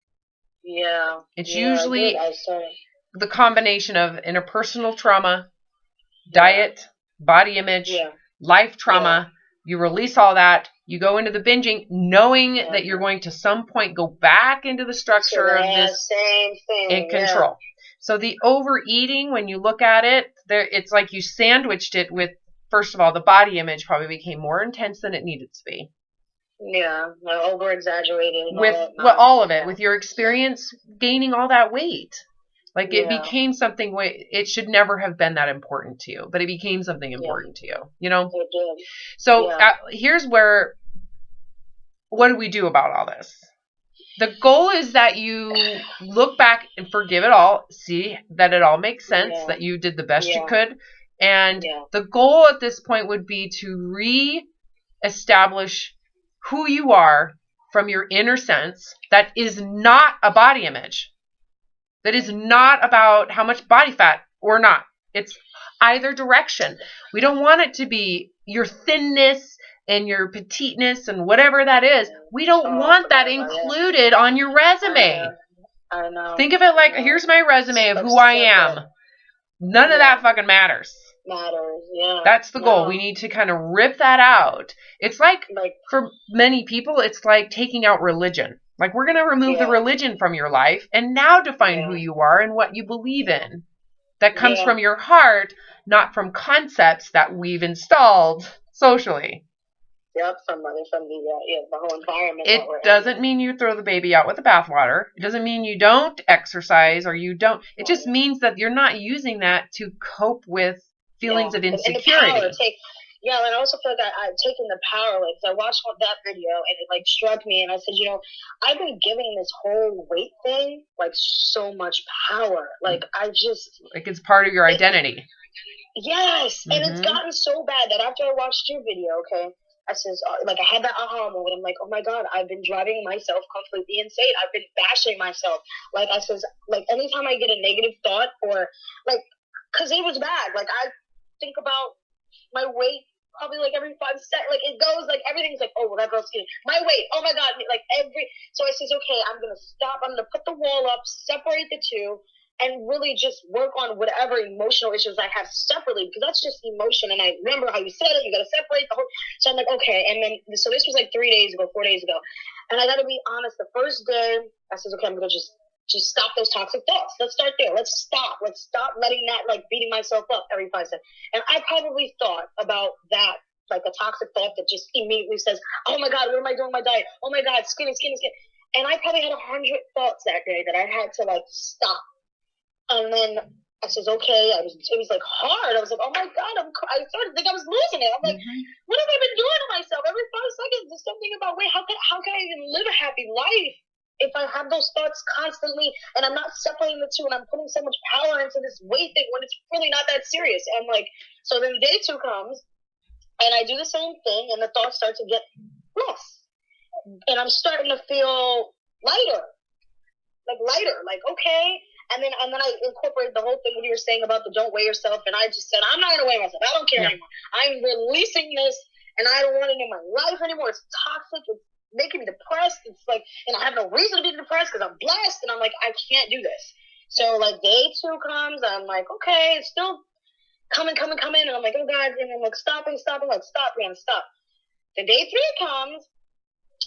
Yeah. It's usually the combination of interpersonal trauma, diet, body image, life trauma. You release all that. You go into the binging knowing that you're going to some point go back into the structure of this same thing in control. So the overeating, when you look at it, it's like you sandwiched it with, first of all, the body image probably became more intense than it needed to be. Yeah, over exaggerated. With all of it, with your experience gaining all that weight. Like it became something, it should never have been that important to you, but it became something important to you, you know? It did. So here's what do we do about all this? The goal is that you look back and forgive it all, see that it all makes sense, that you did the best you could. And the goal at this point would be to re-establish who you are from your inner sense that is not a body image. That is not about how much body fat or not. It's either direction. We don't want it to be your thinness and your petiteness and whatever that is. We don't want that included on your resume. I know. Think of it like, here's my resume of who I am. None of that fucking matters. That's the goal. We need to kind of rip that out. It's like for many people, it's like taking out religion. Like, we're going to remove the religion from your life and now define who you are and what you believe in. That comes from your heart, not from concepts that we've installed socially. Yep, from the whole environment It that we're doesn't mean you throw the baby out with the bathwater. It doesn't mean you don't exercise or you don't. It just means that you're not using that to cope with feelings of And the insecurity. power and I also feel like I've taken the power away because I watched that video and it like struck me and I said, I've been giving this whole weight thing like so much power. Like I just like it's part of your identity. Yes, and it's gotten so bad that after I watched your video, okay, I says like I had that aha moment. I'm like, oh my god, I've been driving myself completely insane. I've been bashing myself. Like I says, like anytime I get a negative thought or like, cause it was bad. Like I think about my weight probably like every 5 seconds. Like it goes like everything's like, oh well, that girl's skinny. My weight, oh my god, like every. So I says, okay, I'm gonna stop. I'm gonna put the wall up, separate the two and really just work on whatever emotional issues I have separately because that's just emotion. And I remember how you said it, you got to separate the whole. So I'm like, okay. And then, so this was like 4 days ago. And I got to be honest, the first day I said, okay, I'm going to just stop those toxic thoughts. Let's start there. Let's stop letting that like beating myself up every 5 seconds. And I probably thought about that like a toxic thought that just immediately says, oh my God, what am I doing with my diet? Oh my God, skinny. And I probably had 100 thoughts that day that I had to like stop. And then I says, okay. It was like hard. I was like, oh my God, I started to think I was losing it. I'm like, what have I been doing to myself? Every 5 seconds, there's something about, wait, how can I even live a happy life if I have those thoughts constantly and I'm not separating the two and I'm putting so much power into this weight thing when it's really not that serious? And like, so then day 2 comes and I do the same thing and the thoughts start to get less. And I'm starting to feel lighter, like, okay. And then I incorporated the whole thing what you were saying about the don't weigh yourself. And I just said, I'm not going to weigh myself. I don't care anymore. I'm releasing this and I don't want it in my life anymore. It's toxic. It's making me depressed. It's like, and I have no reason to be depressed because I'm blessed. And I'm like, I can't do this. So like day 2 comes. I'm like, okay, it's still coming. And I'm like, oh God. And I'm like, stopping. Like, stop, man, stop. Then day 3 comes.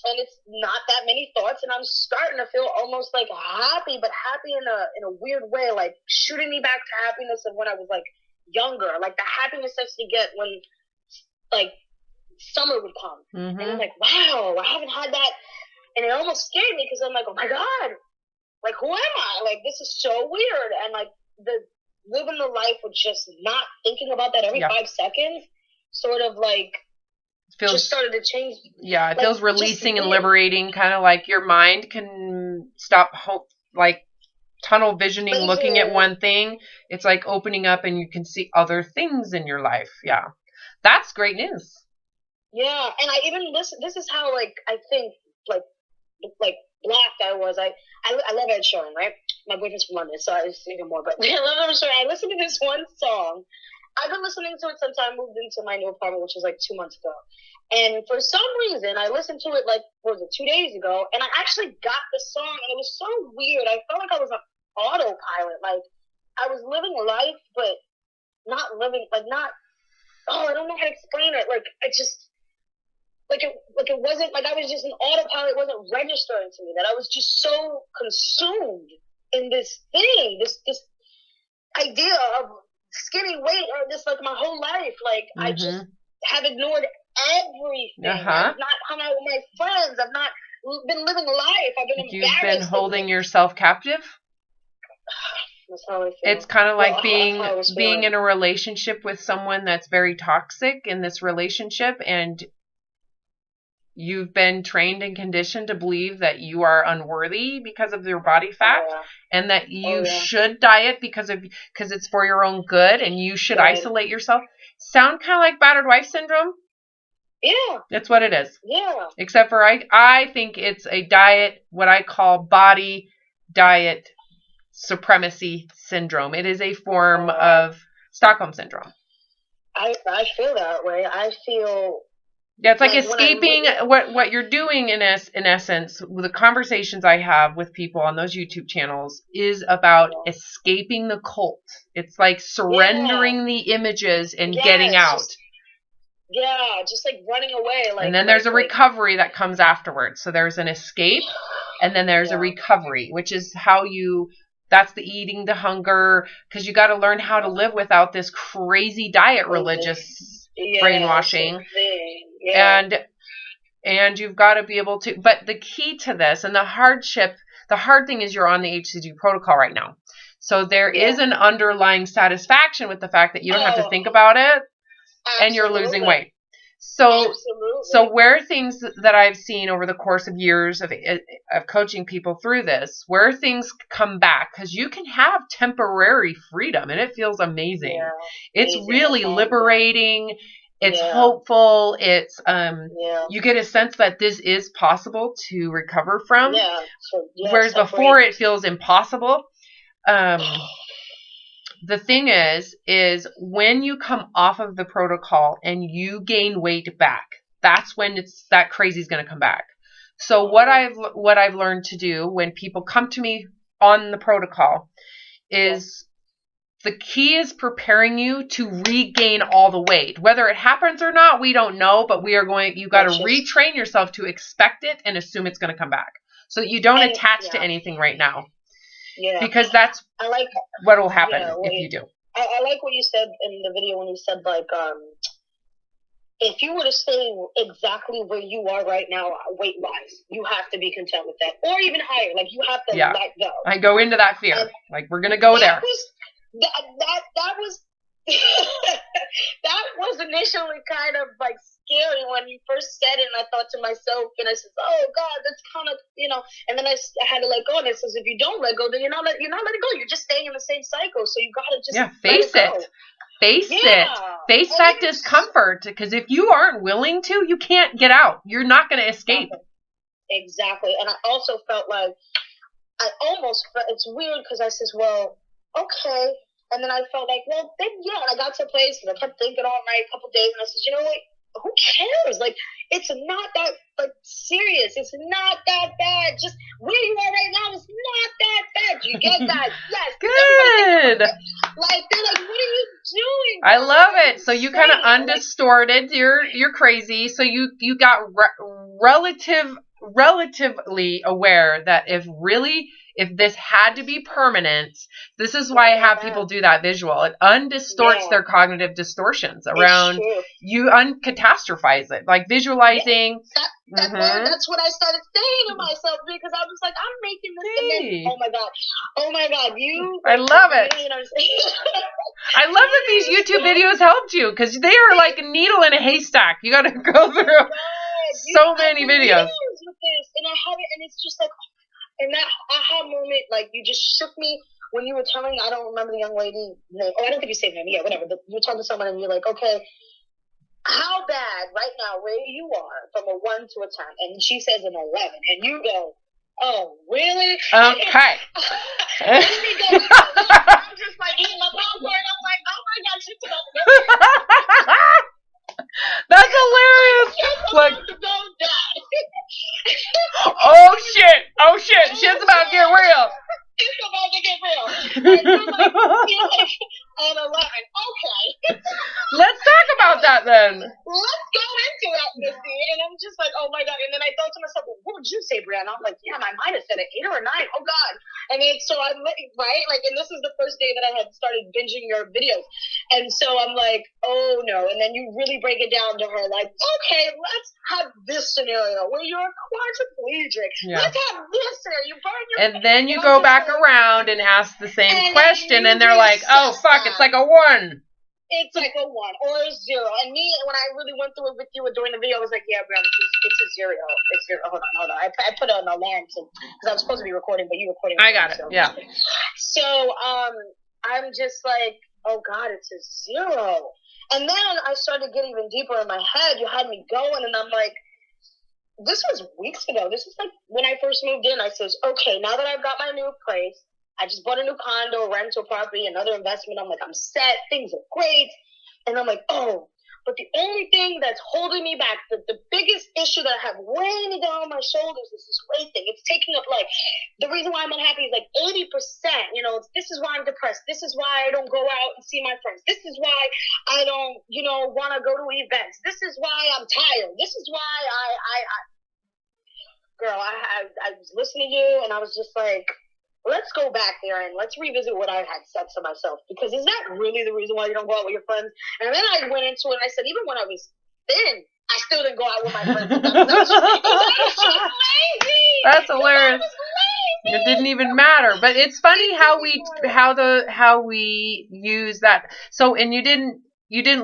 And it's not that many thoughts, and I'm starting to feel almost like happy, but happy in a weird way, like shooting me back to happiness of when I was like younger, like the happiness I used to get when like summer would come. And I'm like, wow, I haven't had that, and it almost scared me because I'm like, oh my God, like who am I? Like this is so weird, and like the living the life with just not thinking about that every 5 seconds, sort of like. Just started to change. Yeah, it feels releasing and liberating, kind of like your mind can stop like tunnel visioning, looking at one thing. It's like opening up and you can see other things in your life. Yeah, that's great news. Yeah, and I even listen. This is how like I think like black I was. I love Ed Sheeran, right? My boyfriend's from London, so I was thinking more. But I love Ed Sheeran. I listened to this one song. I've been listening to it since I moved into my new apartment, which was like 2 months ago. And for some reason, I listened to it like, 2 days ago, and I actually got the song, and it was so weird. I felt like I was on autopilot. Like, I was living life, but not living, like, not, I don't know how to explain it. Like, I just, it wasn't, like, I was just an autopilot. It wasn't registering to me that I was just so consumed in this thing, this idea of skinny weight or this like my whole life. Like I just have ignored everything. I've not hung out with my friends. I've not been living life. I've been embarrassed. You've been holding yourself captive. That's how I feel. It's kind of like being in a relationship with someone that's very toxic in this relationship, and you've been trained and conditioned to believe that you are unworthy because of your body fat, and that you should diet because it's for your own good, and you should isolate yourself. Sound kind of like battered wife syndrome? Yeah. That's what it is. Yeah. Except for I think it's a diet, what I call body diet supremacy syndrome. It is a form of Stockholm syndrome. I feel that way. I feel. Yeah, it's like escaping what you're doing in essence. The conversations I have with people on those YouTube channels is about escaping the cult. It's like surrendering the images and getting out. Just like running away. Like, and then there's a recovery that comes afterwards. So there's an escape, and then there's a recovery, which is how that's the eating the hunger, because you got to learn how to live without this crazy diet religious brainwashing. And And you've got to be able to, but the key to this and the hard thing is you're on the HCG protocol right now. So there is an underlying satisfaction with the fact that you don't have to think about it and you're losing weight. So where things that I've seen over the course of years of coaching people through this, where things come back, because you can have temporary freedom and it feels amazing. Yeah, it's really liberating. It's hopeful. It's you get a sense that this is possible to recover from. Yeah. So, whereas before it feels impossible. The thing is when you come off of the protocol and you gain weight back, that's when that crazy is going to come back. So what I've learned to do when people come to me on the protocol is the key is preparing you to regain all the weight. Whether it happens or not, we don't know, but you got to retrain yourself to expect it and assume it's going to come back so that you don't attach to anything right now. Yeah. Because that's what will happen if you do. I like what you said in the video when you said, like, if you were to stay exactly where you are right now, weight-wise, you have to be content with that. Or even higher. Like, you have to let go. I go into that fear. And like, we're going to go there. That was that was initially kind of like scary when you first said it, and I thought to myself, and I said, oh God, that's kind of, and then I had to let go, and it says, if you don't let go, then you're not letting go, you're just staying in the same cycle, so you gotta just face it. Face that discomfort, because if you aren't willing to, you can't get out. You're not going to escape. Exactly. And I also felt like it's weird because I says, well, okay. And then I felt like, well, then, and I got to a place and I kept thinking all night, a couple days, and I said, you know what? Who cares? Like, it's not that serious. It's not that bad. Just where you are right now is not that bad. You get that? Yes. Good. Like, they're like, what are you doing? I love it. So you kind of undistorted. You're crazy. So you got relatively aware that if this had to be permanent, this is why I have people do that visual. It undistorts their cognitive distortions around you, uncatastrophize it, like visualizing. That's what I started saying to myself, because I was like, I'm making this. And then, oh my God, I love it. I love that these YouTube videos helped you, because they are like a needle in a haystack. You got to go through so many videos. And I have it, and it's just like, and that aha moment, like, you just shook me when you were telling me. I don't remember the young lady name. Oh, I don't think you said name. Yeah, whatever. But you talking to someone and you're like, okay, how bad right now where you are from a 1 to a 10? And she says an 11, and you go, oh, really? Okay. I'm just like eating my popcorn. I'm like, oh my God, she's about to go. That's hilarious. Like, oh shit, shit's about to get real. It's about to get real. And you're like, an 11. Okay. Let's talk about that then. Let's go into that, Missy. And I'm just like, oh my God. And then I thought to myself, well, what would you say, Brianna? I'm like, yeah, my mind has said an 8 or a 9. Oh God. And then so I'm right, like, and this is the first day that I had started binging your videos. And so I'm like, oh no. And then you really break it down to her, like, okay, let's have this scenario where you're a quadriplegic. Yeah. Let's have this scenario. You burn your and then you go back around and ask the same question, and they're like, oh fuck, it's like a 1. It's like a 1 or a 0. And me, when I really went through it with you during the video, I was like, yeah, Brianna, it's a 0. It's 0. Hold on. I put an alarm because I was supposed to be recording, but you recording. I got it. So. Yeah. So I'm just like, oh God, it's a 0. And then I started getting even deeper in my head. You had me going, and I'm like, this was weeks ago. This is like when I first moved in. I says, okay, now that I've got my new place, I just bought a new condo, rental property, another investment. I'm like, I'm set. Things are great. And I'm like, oh, but the only thing that's holding me back, the biggest issue that I have weighing me down on my shoulders is this weight thing. It's taking up, like, the reason why I'm unhappy is like 80%. This is why I'm depressed. This is why I don't go out and see my friends. This is why I don't, want to go to events. This is why I'm tired. This is why I was listening to you, and I was just like, let's go back there and let's revisit what I had said to myself, because is that really the reason why you don't go out with your friends? And then I went into it and I said, even when I was thin, I still didn't go out with my friends. Because I was just lazy. That's hilarious. I was lazy. It didn't even matter. But it's funny how we use that. So, and you didn't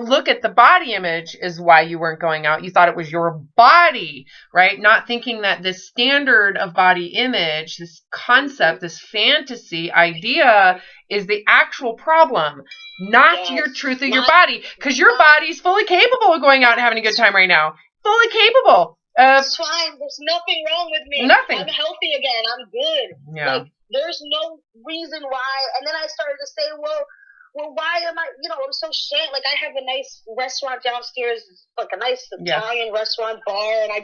look at the body image is why you weren't going out. You thought it was your body, right? Not thinking that this standard of body image, this concept, this fantasy idea is the actual problem, not your truth of your body. Because your body's fully capable of going out and having a good time right now. Fully capable. It's fine. There's nothing wrong with me. Nothing. I'm healthy again. I'm good. Yeah. Like, there's no reason why. And then I started to say, well, why am I, I'm so ashamed. Like, I have a nice restaurant downstairs, like a nice Italian restaurant bar. And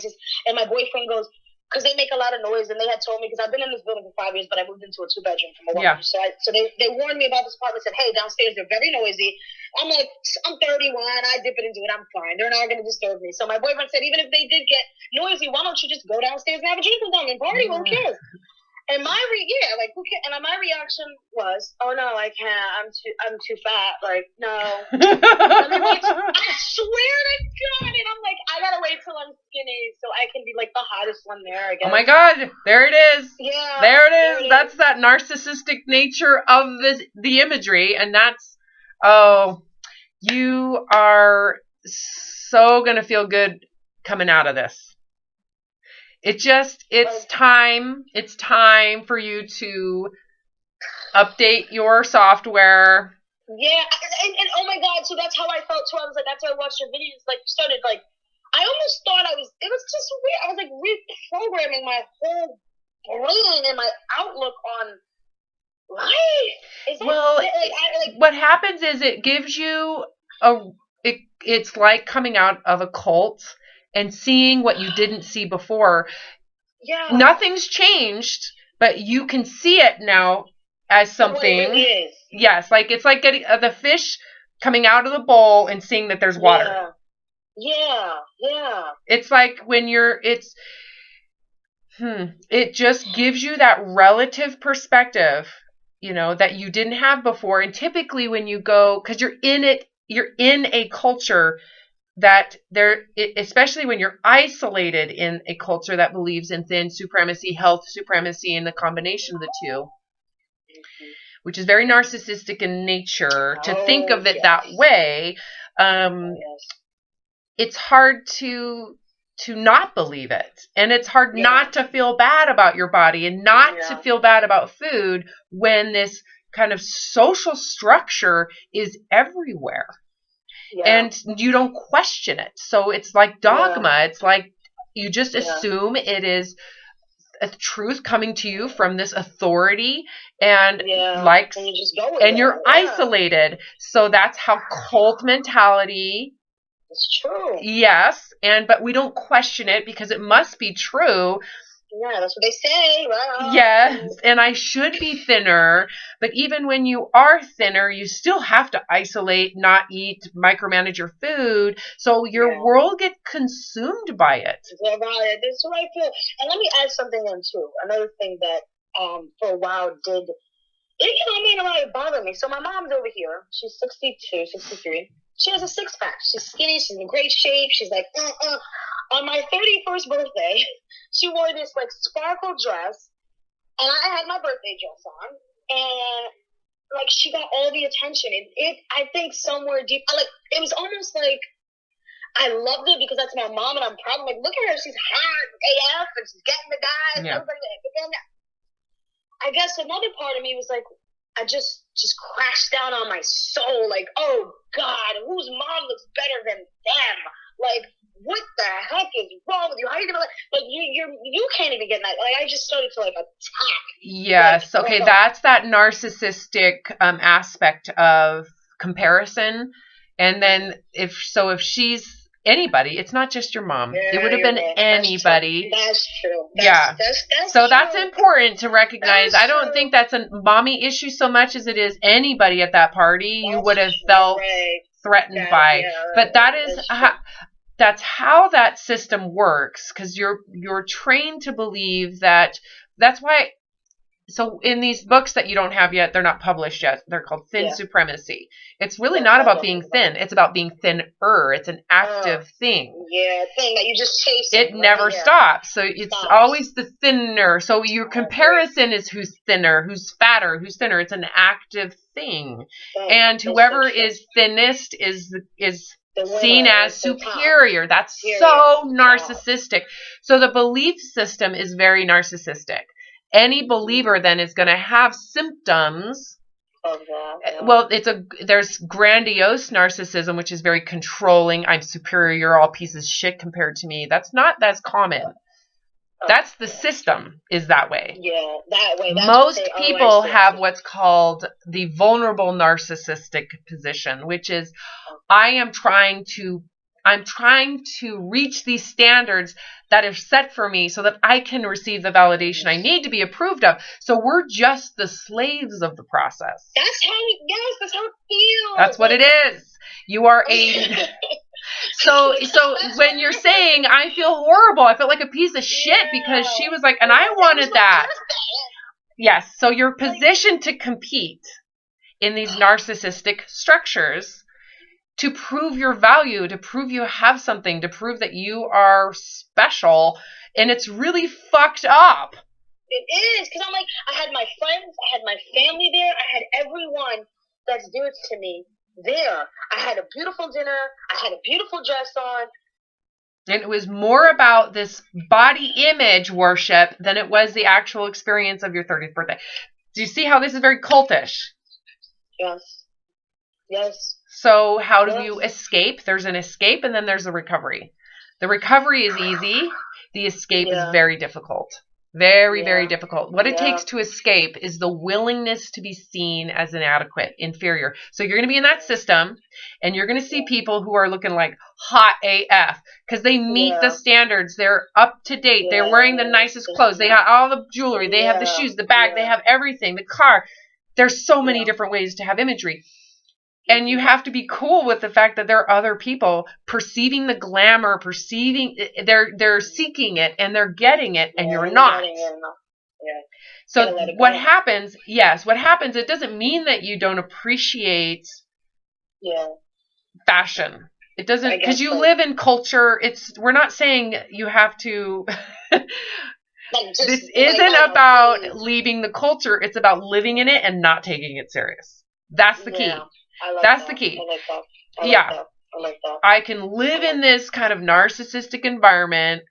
my boyfriend goes, because they make a lot of noise, and they had told me, because I've been in this building for 5 years, but I moved into a 2-bedroom from a 1. Yeah. So they warned me about this apartment, said, hey, downstairs, they're very noisy. I'm like, I'm 31, I dip it into it, I'm fine. They're not going to disturb me. So my boyfriend said, even if they did get noisy, why don't you just go downstairs and have a drink with them and party? Who cares? And my reaction was, oh no, I can't. I'm too fat. Like, no. Let me wait. I swear to God. And I'm like, I gotta wait till I'm skinny so I can be like the hottest one there, I guess. Oh my God, there it is. Yeah. There it is. That's that narcissistic nature of the imagery, and that's you are so gonna feel good coming out of this. It's time for you to update your software. Yeah, and oh my God, so that's how I felt too. I was like, after I watched your videos, like, started, like, I almost thought it was just weird. I was like reprogramming my whole brain and my outlook on life. What happens is it gives you it's like coming out of a cult and seeing what you didn't see before. Yeah. Nothing's changed, but you can see it now as something. The way it really is. Yes, like it's like getting the fish coming out of the bowl and seeing that there's water. Yeah. It's like when it just gives you that relative perspective, that you didn't have before. And typically when you go, because you're in a culture that especially when you're isolated in a culture that believes in thin supremacy, health supremacy, and the combination of the two, which is very narcissistic in nature to think of it that way. It's hard to not believe it, and it's hard not to feel bad about your body and not to feel bad about food when this kind of social structure is everywhere. Yeah. And you don't question it. So it's like dogma. Yeah. It's like you just assume it is a truth coming to you from this authority, and and you just go with you're isolated. So that's how cult mentality. It's true. Yes, but we don't question it because it must be true. Yeah, that's what they say, right? Yes, and I should be thinner, but even when you are thinner, you still have to isolate, not eat, micromanage your food, so your world gets consumed by it. Yeah, right. That's what I feel. And let me add something in too. Another thing that for a while did, it bothered me. So my mom's over here. She's 62, 63. She has a six-pack. She's skinny. She's in great shape. She's like, On my 31st birthday, she wore this like sparkle dress, and I had my birthday dress on, and like she got all the attention. I think somewhere deep, it was almost like I loved it because that's my mom, and I'm proud. I'm like, look at her, she's hot AF, and she's getting the guys. Yeah. But then I guess another part of me was like, I just crashed down on my soul, like, oh God, whose mom looks better than them? Like, what the heck is wrong with you? How are you gonna you can't even get that? Like, I just started to attack. Yes, okay, that's that narcissistic aspect of comparison, and then if she's anybody, it's not just your mom. Yeah, it would have been anybody. That's true. That's so true. That's important to recognize. I don't think that's a mommy issue so much as it is anybody at that party you would have felt threatened by. Yeah, but that's how that system works, because you're trained to believe that. That's why so in these books that you don't have yet, they're not published yet. They're called Thin Supremacy. It's really not about being thin. It's about being thinner. It's an active thing. Yeah, thing that you just chase. It never stops. So it's always the thinner. So your comparison is who's thinner, who's fatter, who's thinner. It's an active thing. And whoever is thinnest is seen as superior. That's so narcissistic. So the belief system is very narcissistic. Any believer then is going to have symptoms. Well, there's grandiose narcissism, which is very controlling. I'm superior. You're all pieces of shit compared to me. That's not as common. That's the system is that way. Yeah, that way. Most people have what's called the vulnerable narcissistic position, which is I'm trying to reach these standards that are set for me so that I can receive the validation I need to be approved of. So we're just the slaves of the process. That's how it feels. That's what it is. You are a... So when you're saying, I feel horrible, I felt like a piece of shit because she was like, and I wanted that. Yes. So you're positioned to compete in these narcissistic structures to prove your value, to prove you have something, to prove that you are special. And it's really fucked up. It is. Because I'm like, I had my friends, I had my family there, I had everyone that's dear to me there. I had a beautiful dinner, I had a beautiful dress on. And it was more about this body image worship than it was the actual experience of your 30th birthday. Do you see how this is very cultish? Yes. So how do you escape? There's an escape and then there's a recovery. The recovery is easy. The escape is very difficult. Very difficult. What it takes to escape is the willingness to be seen as inadequate, inferior. So you're going to be in that system and you're going to see people who are looking like hot AF because they meet the standards. They're up to date. They're wearing the nicest clothes. They have all the jewelry. They have the shoes, the bag. They have everything, the car. There's so many different ways to have imagery. And you have to be cool with the fact that there are other people perceiving the glamour, they're seeking it and they're getting it and you're not. So what happens, it doesn't mean that you don't appreciate fashion. It doesn't, because you live in culture. We're not saying you have to, this isn't about leaving the culture. It's about living in it and not taking it serious. That's the key. That's the key. I like that. I can live in this kind of narcissistic environment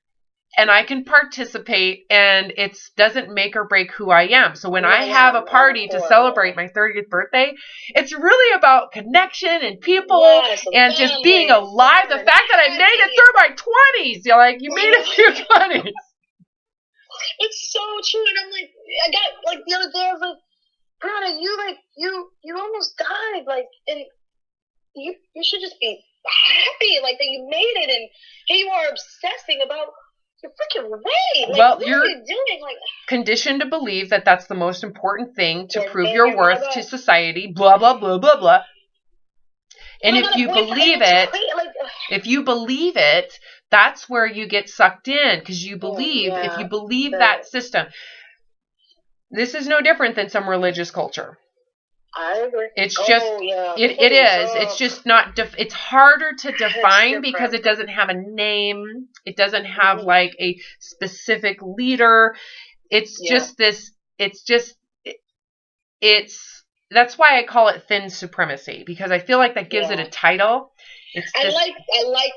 and I can participate and it doesn't make or break who I am. So when I have a party to celebrate my 30th birthday, it's really about connection and people and just being alive. The fact that I made it through my 20s. You're like, you made it through your 20s. It's so true. And I'm like, I got, like, the other day, I was like, Brianna, you almost died, like, and you should just be happy, like, that you made it, and here you are obsessing about your freaking weight. Like, well, what you're are you doing? Like, conditioned to believe that that's the most important thing to prove your worth to society, blah, blah, blah, blah, blah. And if you believe it, that's where you get sucked in, because you believe, if you believe that system. This is no different than some religious culture. I agree. It's just, it is. It's just not, it's harder to define because it doesn't have a name. It doesn't have like a specific leader. It's just this, that's why I call it thin supremacy, because I feel like that gives it a title. I like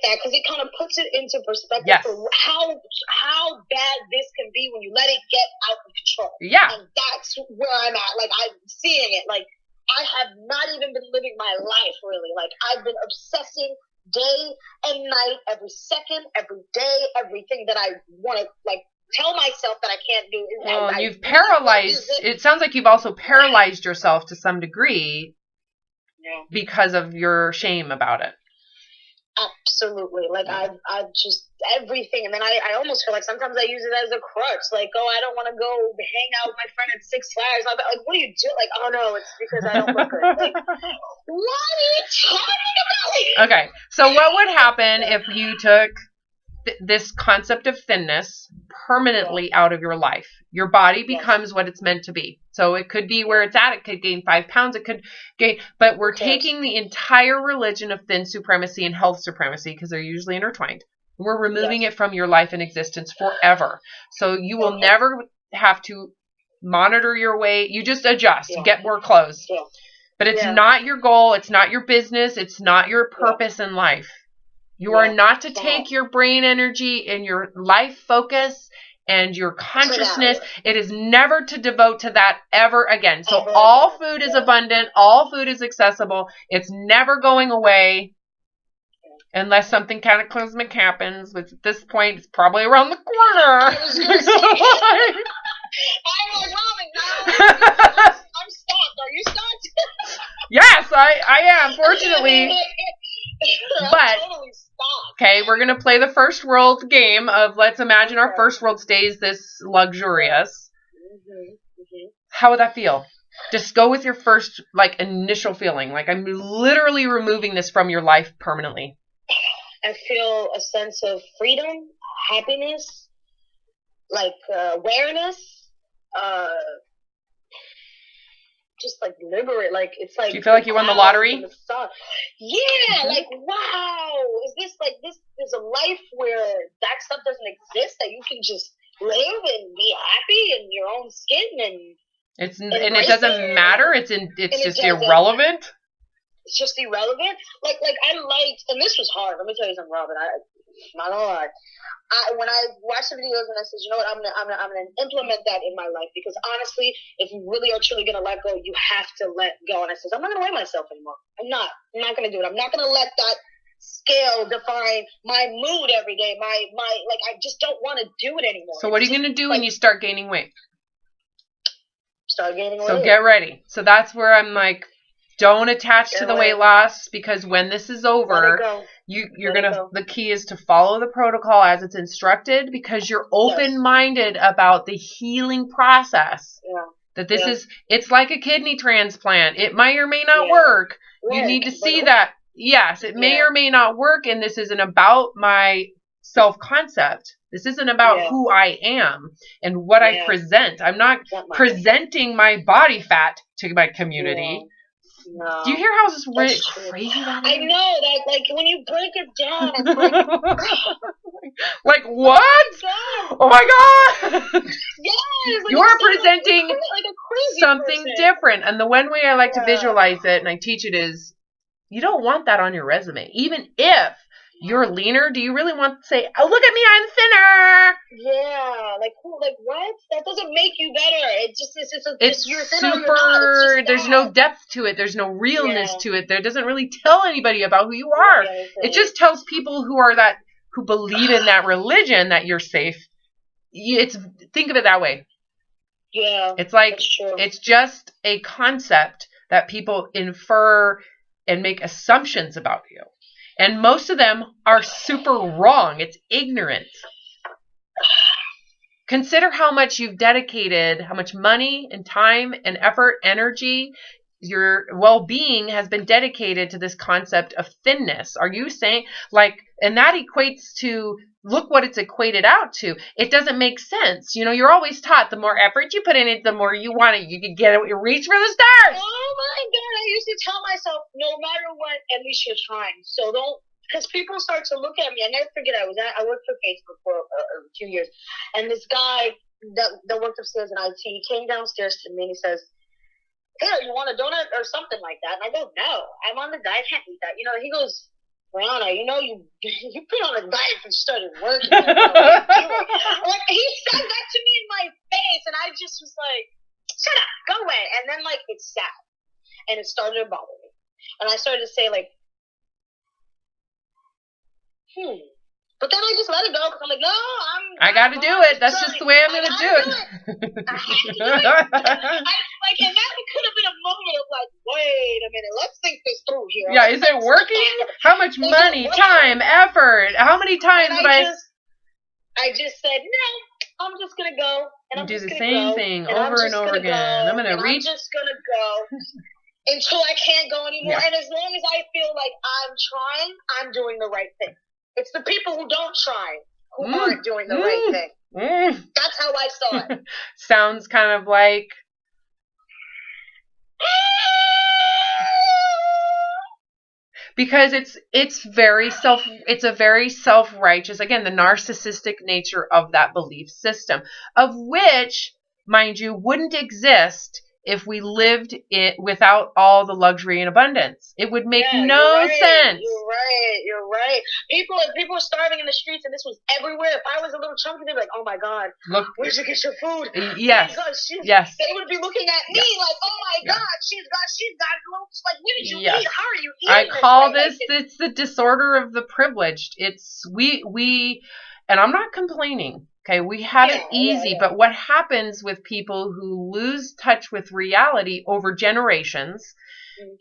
that because it kind of puts it into perspective for how bad this can be when you let it get out of control. Yeah. And that's where I'm at. Like, I'm seeing it. Like, I have not even been living my life, really. Like, I've been obsessing day and night, every second, every day, everything that I want to, like, tell myself that I can't do. Well, you've paralyzed. It sounds like you've also paralyzed yourself to some degree because of your shame about it. Absolutely. Like, I've just everything. And then I almost feel like sometimes I use it as a crutch. Like, oh, I don't want to go hang out with my friend at Six Flags. I'm like, what do you do? Like, oh, no, it's because I don't look good. Like, what are you talking about? Okay. So what would happen if you took this concept of thinness, permanently out of your life. Your body becomes what it's meant to be. So it could be where it's at. It could gain 5 pounds. It could gain, but we're taking the entire religion of thin supremacy and health supremacy, because they're usually intertwined. We're removing it from your life and existence forever. So you will never have to monitor your weight. You just adjust, get more clothes. But it's not your goal. It's not your business. It's not your purpose in life. You are not to take your brain energy and your life focus and your consciousness. It is never to devote to that ever again. So all food is abundant. All food is accessible. It's never going away unless something cataclysmic happens, which at this point is probably around the corner. I was going to say, I'm like, I'm stopped. Are you stopped? Yes, I am, fortunately. But, totally stopped. Okay, we're going to play the first world game of let's imagine our first world stays this luxurious. How would that feel? Just go with your first, initial feeling. Like, I'm literally removing this from your life permanently. I feel a sense of freedom, happiness, awareness, just liberate. It's like. Do you feel like you won the lottery? Yeah, wow. Is this there's a life where that stuff doesn't exist, that you can just live and be happy in your own skin and it doesn't matter. It's just irrelevant. It's just irrelevant. I liked, and this was hard. Let me tell you something, Robin. Not gonna lie. When I watched the videos and I said, you know what, I'm gonna implement that in my life, because honestly, if you really are truly gonna let go, you have to let go. And I said, I'm not gonna weigh myself anymore. I'm not gonna do it. I'm not gonna let that scale define my mood every day. I just don't want to do it anymore. So what are you gonna do when you start gaining weight? Start gaining weight. So get ready. So that's where I'm like, don't attach to the weight loss, because when this is over, the key is to follow the protocol as it's instructed, because you're open-minded about the healing process. Yeah. That this is, it's like a kidney transplant. It might or may not work. You need to see that. Yes, it may or may not work, and this isn't about my self-concept. This isn't about who I am and what I present. I'm not presenting my body fat to my community. No. Do you hear how crazy that is? I know that, when you break it down, it's like what? Oh my god! Yes, you're presenting a crazy something person. different, and the one way I like to visualize it, and I teach it, is you don't want that on your resume, even if you're leaner. Do you really want to say, "Oh, look at me, I'm thinner"? Yeah, what? That doesn't make you better. It's you're super. There's no depth to it. There's no realness to it. There doesn't really tell anybody about who you are. It just tells people who believe in that religion that you're safe. Think of it that way. Yeah, it's it's just a concept that people infer and make assumptions about you. And most of them are super wrong. It's ignorant. Consider how much you've dedicated, how much money and time and effort, energy, your well-being has been dedicated to this concept of thinness. Are you saying, and that equates to, look what it's equated out to. It doesn't make sense. You're always taught the more effort you put in it, the more you want it. You can get it, you reach for the stars. Oh my God. I used to tell myself, no matter what, at least you're trying. So don't, because people start to look at me. I never forget, I worked for Facebook for a few years. And this guy that worked upstairs in IT came downstairs to me and he says, "Hey, you want a donut or something like that?" And I go, "No, I'm on the diet. I can't eat that." He goes, "Brianna, you been on a diet and started working." He said that to me in my face, and I just was like, "Shut up, go away." And then it's sad, and it started to bother me, and I started to say But then I just let it go, because I'm like, no, I got to do it. That's just the way I'm going to do it. I have to do it. And that could have been a moment of wait a minute, let's think this through here. Yeah, is it working? How much money, time, effort? How many times have I just said, no, I'm just going to go. And I'm do just the gonna same go, thing and over and over again. I'm going to reach. I'm just going to go until I can't go anymore. Yeah. And as long as I feel like I'm trying, I'm doing the right thing. It's the people who don't try who aren't doing the right thing. That's how I saw it. Sounds kind of like because it's a very self-righteous, again, the narcissistic nature of that belief system, of which, mind you, wouldn't exist if we lived it without all the luxury and abundance. It would make no sense. You're right. People are starving in the streets, and this was everywhere. If I was a little chunky, they'd be like, "Oh my God, look, where'd you get your food?" Yes, yes. They would be looking at me like, "Oh my God, she's got looks like, what did you eat? How are you eating?" I call this it's the disorder of the privileged. It's we, and I'm not complaining. Okay, we have it easy, but what happens with people who lose touch with reality over generations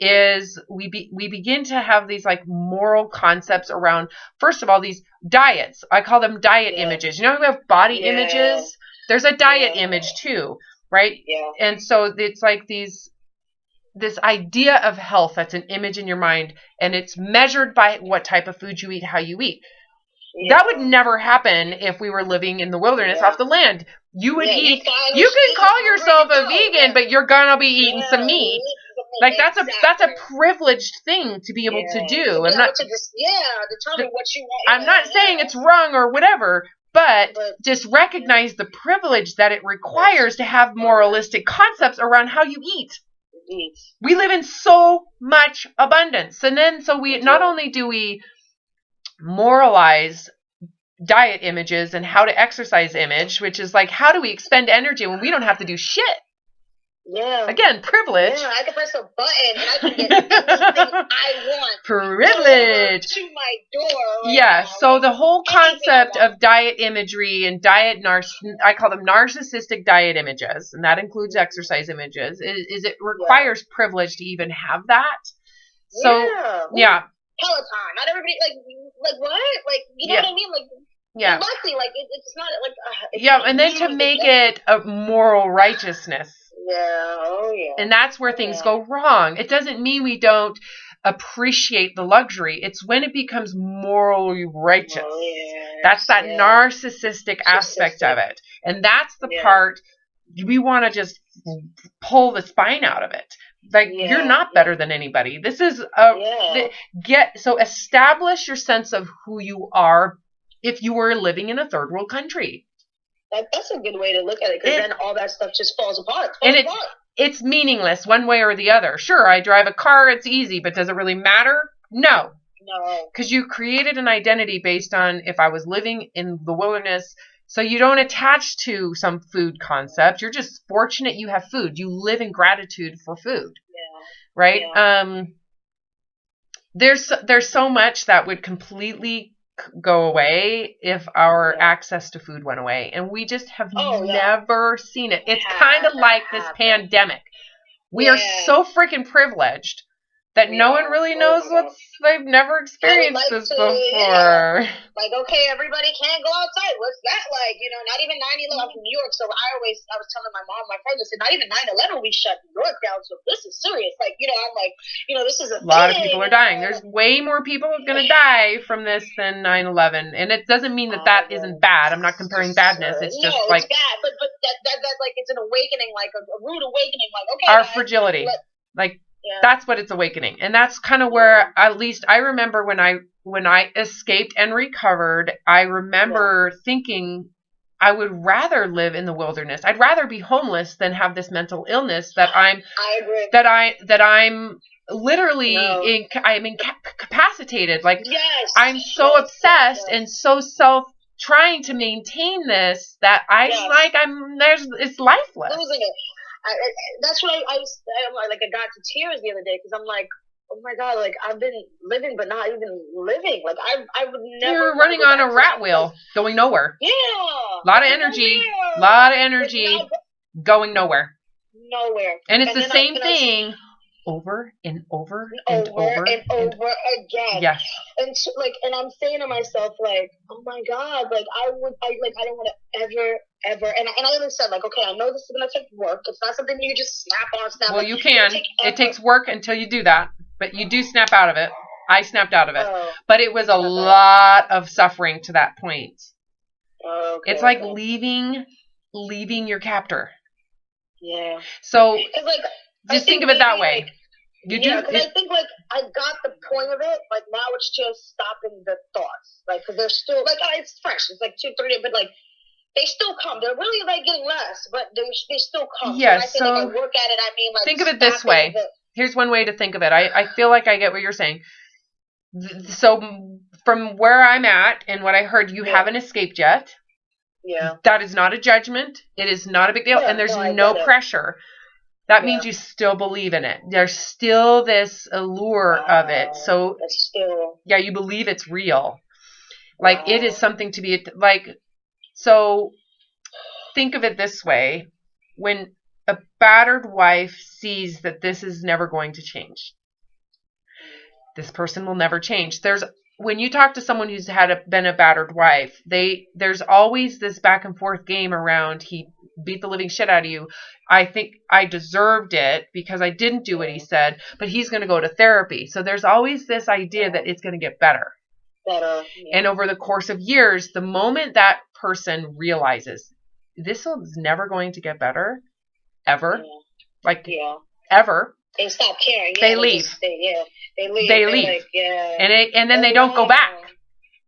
is we begin to have these like moral concepts around, first of all, these diets. I call them diet images. You know, we have body images. There's a diet image too, right? Yeah. And so it's like this idea of health that's an image in your mind, and it's measured by what type of food you eat, how you eat. Yeah. That would never happen if we were living in the wilderness off the land. You would eat. You can call yourself a vegan, but you're gonna be eating some meat. Like that's a privileged thing to be able to do. I'm not determine what you want. I'm not saying it's wrong or whatever, but just recognize the privilege that it requires to have moralistic concepts around how you eat. We live in so much abundance, and then we not only do we moralize diet images and how to exercise image, which is like, how do we expend energy when we don't have to do shit? Yeah. Again, privilege. Yeah, I can press a button and I can get anything I want. Privilege. To my door. Yeah, so the whole concept of diet imagery and I call them narcissistic diet images, and that includes exercise images, is it requires privilege to even have that. So, yeah. Peloton. Not everybody, like what? Like, you know what I mean? Like, luckily, like, it's not, like... and then to make it a moral righteousness. Yeah, And that's where things go wrong. It doesn't mean we don't appreciate the luxury. It's when it becomes morally righteous. That's that narcissistic aspect of it. And that's the part we want to just pull the spine out of it. Like, you're not better than anybody. This is establish your sense of who you are if you were living in a third world country. That's a good way to look at it, because then all that stuff just falls apart. It's meaningless one way or the other. Sure, I drive a car, it's easy, but does it really matter? No. Because you created an identity based on if I was living in the wilderness. So you don't attach to some food concept. You're just fortunate you have food. You live in gratitude for food. Right? Yeah. There's so much that would completely go away if our access to food went away, and we just have never seen it. It's kind of like this pandemic. We are so freaking privileged that no one really knows they've never experienced this before. Like, okay, everybody can't go outside. What's that like? You know, not even 9/11. I'm from New York, so I was telling my mom, my friends, I said, not even 9/11 we shut New York down, so this is serious. Like, you know, I'm like, you know, this is a lot of people are dying. There's way more people going to die from this than 9/11, and it doesn't mean that isn't bad. I'm not comparing badness. It's just like, it's bad, but that like, it's an awakening, like a rude awakening. Like, okay, our fragility, that's what it's awakening. And that's kind of where, at least I remember when I escaped and recovered, I remember thinking I would rather live in the wilderness. I'd rather be homeless than have this mental illness that I'm literally I'm incapacitated. Like, I'm so obsessed and so trying to maintain this that it's lifeless. Losing it. That's what I got to tears the other day, because I'm like, oh my God, like, I've been living but not even living. Like, I would never. You're running on a rat wheel, going nowhere. Yeah. A lot of energy, going nowhere. Nowhere. And it's the same thing over and over and over again. Yes. And so, and I'm saying to myself, like, oh my God, like, I don't want to ever, and I even said, like, okay, I know this is gonna take work. It's not something you just snap on. Well, you can. It takes work until you do that, but you do snap out of it. I snapped out of it, but it was a lot of suffering to that point. Okay. It's like leaving your captor. Yeah. So like, just think of it that way. Because I think like I got the point of it. Like now it's just stopping the thoughts. Like because they're still like it's fresh. It's like 2-3, but like they still come. They're really like getting less, but they still come. Yes. So when I say like I work at it, I mean like think of it this way. Here's one way to think of it. I feel like I get what you're saying. So from where I'm at and what I heard, you haven't escaped yet. Yeah. That is not a judgment. It is not a big deal. And there's no pressure. That means you still believe in it. There's still this allure of it. So you believe it's real. Like it is something to be like, so think of it this way. When a battered wife sees that this is never going to change, this person will never change. When you talk to someone who's been a battered wife, there's always this back and forth game around, he beat the living shit out of you. I think I deserved it because I didn't do what he said, but he's going to go to therapy. So there's always this idea that it's going to get better. And over the course of years, the moment that person realizes this is never going to get better, ever, ever, they stop caring. They leave. They leave. They leave. Like, and then they don't go back.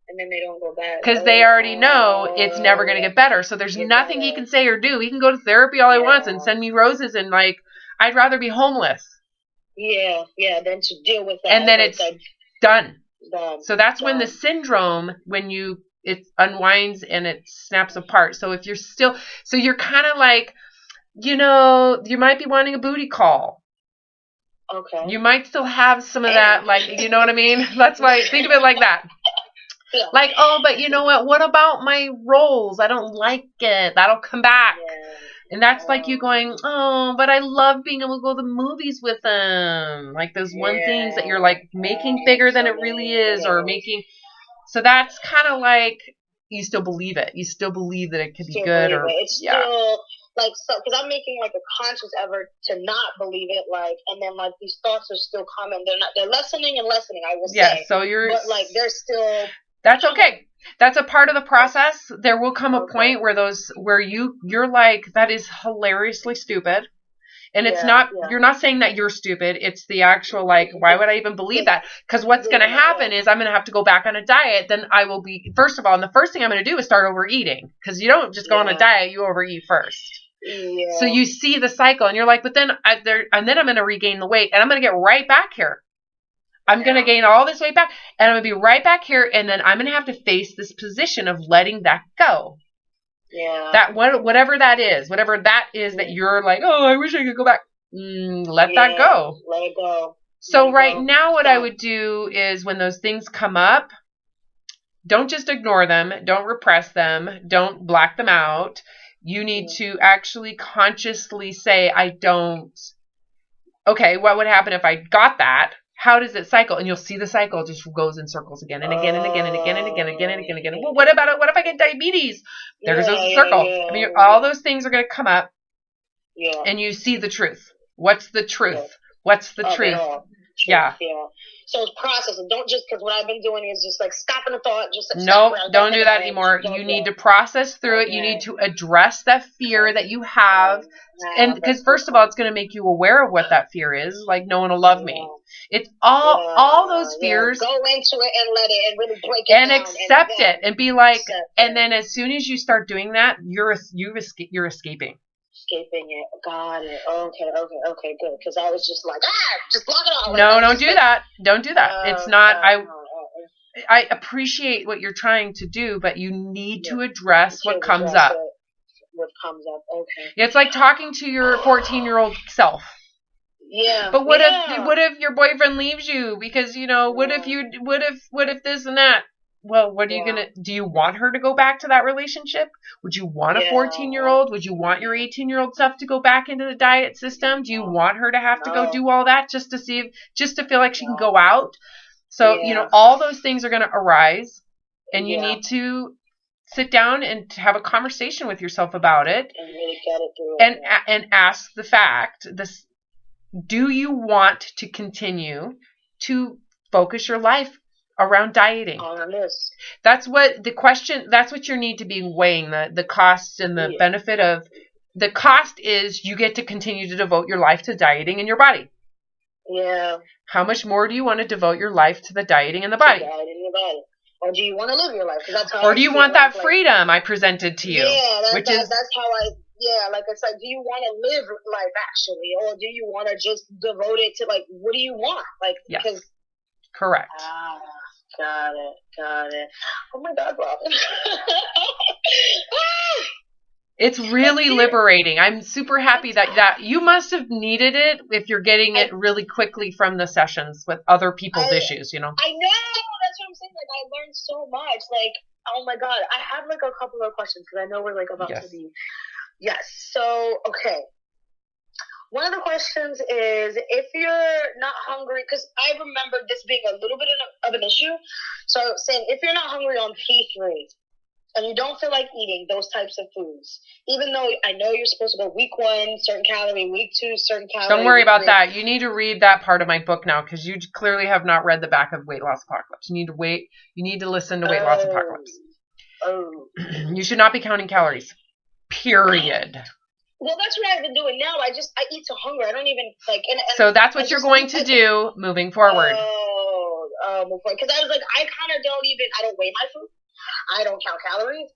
And then they don't go back. Because they already know it's never going to get better. So there's nothing he can say or do. He can go to therapy all he wants and send me roses and like, I'd rather be homeless. Yeah, than to deal with that. And then it's done. So that's when the syndrome, it unwinds and it snaps apart. So if you're still, so you're kind of like, you might be wanting a booty call. Okay. You might still have some of that, like, you know what I mean? That's why, think of it like that. Yeah. Like, oh, but you know what? What about my roles? I don't like it. That'll come back. Yeah. And that's like you going, oh, but I love being able to go to the movies with them. Like those one things that you're like making bigger than it really is, or making. So that's kind of like you still believe it. You still believe that it could be good, or it's still like, so because I'm making like a conscious effort to not believe it, like, and then like these thoughts are still coming. They're lessening and lessening. I will say. Yeah. So you're. But like they're still. That's okay. That's a part of the process. There will come a point where you're like, that is hilariously stupid. And it's not, you're not saying that you're stupid. It's the actual, like, why would I even believe that? Because what's going to happen is I'm going to have to go back on a diet. Then I will be, first of all, and the first thing I'm going to do is start overeating. Because you don't just go on a diet, you overeat first. Yeah. So you see the cycle and you're like, but then I'm going to regain the weight and I'm going to get right back here. I'm going to gain all this weight back and I'm going to be right back here. And then I'm going to have to face this position of letting that go. Yeah. That whatever that is that you're like, oh, I wish I could go back. Let that go. Let it go. So now what I would do is when those things come up, don't just ignore them. Don't repress them. Don't black them out. You need to actually consciously say, I don't. Okay, what would happen if I got that? How does it cycle? And you'll see the cycle just goes in circles again and again and again and again and again and again and again and again. Well, what about it? What if I get diabetes? There's a circle. Yeah. I mean, all those things are going to come up. Yeah. And you see the truth. What's the truth? Yeah. What's the truth? Yeah. So it's processing. Don't just, because what I've been doing is just like stopping the thought. Just like no, don't do that anymore. You need to process through it. You need to address that fear that you have. And because first of all, it's going to make you aware of what that fear is. Like, no one will love me. It's all those fears. Go into it and let it and really break it and down. Accept it and be like, and then as soon as you start doing that, you're escaping. Escaping it. Got it. Okay, good. Because I was just like, just block it all. No, don't do that. Don't do that. It's not, I appreciate what you're trying to do, but you need to address what comes up. What comes up, okay. It's like talking to your 14-year-old self. Yeah. But what if your boyfriend leaves you? Because, what if this and that? Well, what are you do you want her to go back to that relationship? Would you want a 14-year-old? Would you want your 18-year-old self to go back into the diet system? Do you want her to have to go do all that just to feel like she can go out? So, all those things are going to arise and you need to sit down and have a conversation with yourself about it. And really get it through and ask the fact, do you want to continue to focus your life around dieting. On this. That's what you need to be weighing, the costs and the benefit of. The cost is you get to continue to devote your life to dieting in your body. Yeah. How much more do you want to devote your life to the dieting in the body? Dieting in the body. Or do you want to live your life? That's how or do you want that freedom I presented to you? Yeah, that's how like, it's like, do you want to live life actually? Or do you want to just devote it to, like, what do you want? Like, yes. Because, correct. Got it. Oh my God, Robin. It's really liberating. I'm super happy that you must have needed it if you're getting it really quickly from the sessions with other people's issues, you know? I know. That's what I'm saying. Like, I learned so much. Like, oh my God. I have, like, a couple of questions because I know we're, like, about to be. Yes. So, okay. One of the questions is, if you're not hungry, because I remember this being a little bit of an issue. So, saying, if you're not hungry on P3, and you don't feel like eating those types of foods, even though I know you're supposed to go week 1, certain calorie, week 2, certain calorie. Don't worry about that. You need to read that part of my book now, because you clearly have not read the back of Weight Loss Apocalypse. You need to listen to Weight Loss Apocalypse. You should not be counting calories. Period. Well, that's what I've been doing now. I eat to hunger. I don't even, like. So that's what you're going to do moving forward. Because I was like, I don't weigh my food. I don't count calories.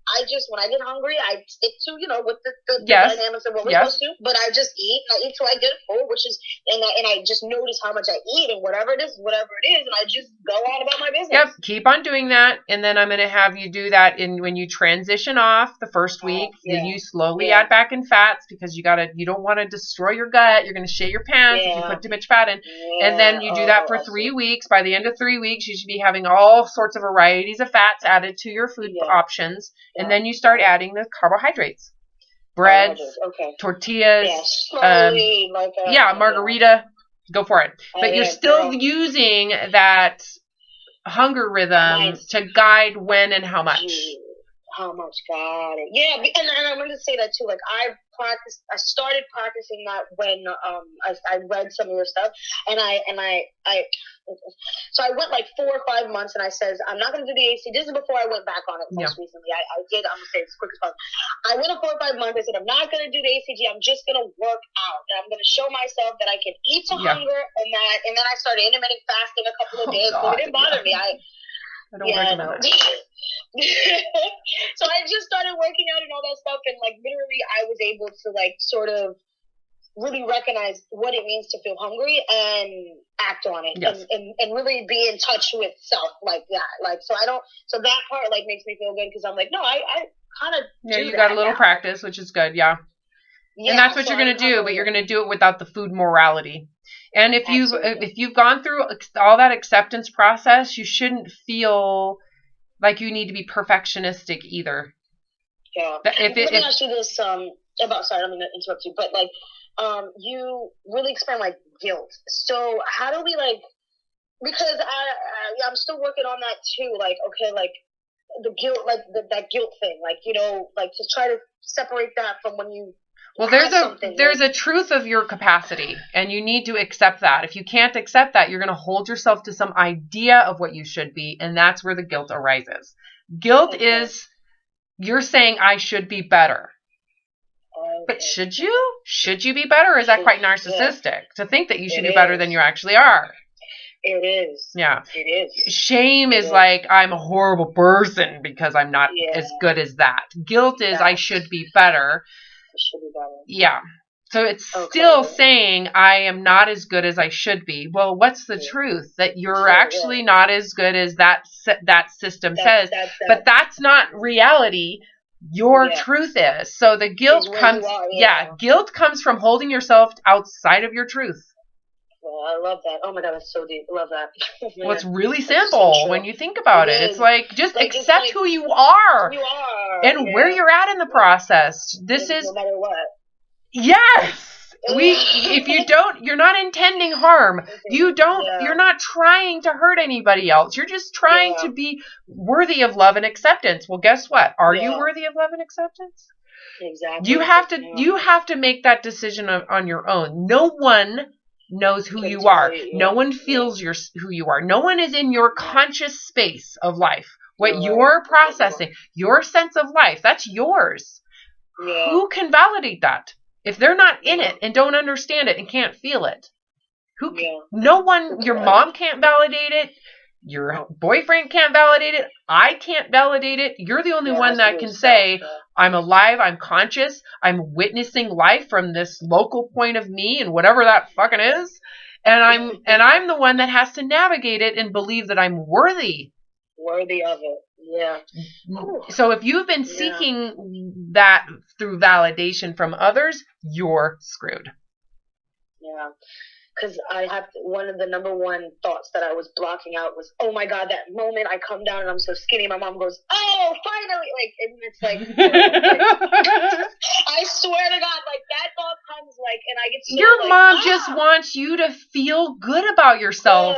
When I get hungry, I stick to, with the dynamics of what we're supposed to. But I just eat, and I eat till I get full, and I just notice how much I eat, and whatever it is, and I just go on about my business. Yep, keep on doing that, and then I'm going to have you do that when you transition off the first week. Then you slowly add back in fats, because you don't want to destroy your gut. You're going to shit your pants if you put too much fat in. And then you do that for 3 weeks. By the end of 3 weeks, you should be having all sorts of varieties of fats added to your food options, and then you start adding the carbohydrates, breads, tortillas, slowly, margarita, go for it. But you're still using that hunger rhythm to guide when and how much. Got it. Yeah, and I'm going to say that too. Like, I started practicing that when I read some of your stuff, and so I went like 4 or 5 months, and I says, I'm not going to do the AC. This is before I went back on it most recently. I'm going to say it as quick as possible. I went 4 or 5 months. I said, I'm not going to do the ACG. I'm just going to work out, and I'm going to show myself that I can eat to hunger, and then I started intermittent fasting a couple of days, but it didn't bother me. I don't recommend that. So I just started working out and all that stuff, and like literally I was able to like sort of really recognize what it means to feel hungry and act on it, and really be in touch with self like that. Like, so that part like makes me feel good, because I'm like, no, I kind of you got a little practice, which is good. And that's what you're going to do, but you're going to do it without the food morality. And if you've gone through all that acceptance process, you shouldn't feel like you need to be perfectionistic either. Yeah. Let me ask you this sorry, I'm going to interrupt you, but like, you really explain like guilt. So how do we because I'm still working on that too. Like, okay, like the guilt, like that guilt thing, like, like to try to separate that from when you. Well, there's a truth of your capacity, and you need to accept that. If you can't accept that, you're going to hold yourself to some idea of what you should be, and that's where the guilt arises. Guilt is you're saying I should be better. But should you? Should you be better? Or is that quite narcissistic to think that you should be better than you actually are? It is. Yeah. It is. Shame is like, I'm a horrible person because I'm not as good as that. Guilt is I should be better. Should be better. Yeah. So it's still saying I am not as good as I should be. Well, what's the truth? That you're actually not as good as that system says. But that's not reality. Your truth is. So the guilt comes guilt comes from holding yourself outside of your truth. Well, I love that. Oh my God, that's so deep. I love that. Well, it's really simple when you think about it. It's like just accept who you are. And where you're at in the process. This is no matter what. Yes. If you don't, you're not intending harm. You're not trying to hurt anybody else. You're just trying to be worthy of love and acceptance. Well, guess what? Are you worthy of love and acceptance? Exactly. You have to make that decision on your own. No one knows who Can you tell are. you, No one feels who you are. No one is in your conscious space of life. What you're processing, your sense of life, that's yours. Yeah. Who can validate that? If they're not in it and don't understand it and can't feel it, no one, your mom can't validate it. Your boyfriend can't validate it. I can't validate it. You're the only one that can say, I'm alive, I'm conscious, I'm witnessing life from this local point of me and whatever that fucking is. And I'm the one that has to navigate it and believe that I'm worthy of it. Yeah. So if you've been seeking that through validation from others, you're screwed. Yeah. Because I have one of the number one thoughts that I was blocking out was, oh my God, that moment I come down and I'm so skinny. My mom goes, oh, finally. Like, and it's like, I swear to God, like that thought comes like, and I get so your mom just wants you to feel good about yourself.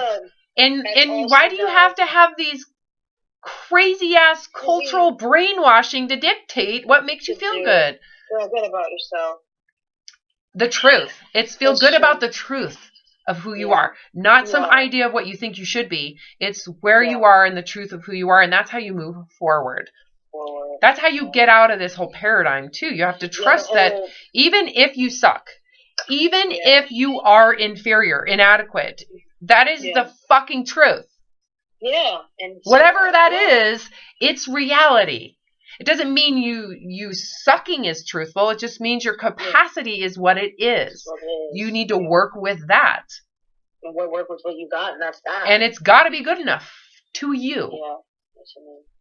And why do you have to have these crazy ass cultural brainwashing to dictate what makes you feel good? Feel good about yourself. The truth. It's feel good about the truth of who you are, not some idea of what you think you should be. It's where you are and the truth of who you are, and that's how you move forward. That's how you get out of this whole paradigm too. You have to trust that even if you suck, even if you are inferior, inadequate, that is the fucking truth. Yeah. And whatever that is, it's reality. It doesn't mean you sucking is truthful. It just means your capacity is what it is. You need to work with that. And work with what you got, and that's that. And it's got to be good enough to you. Yeah.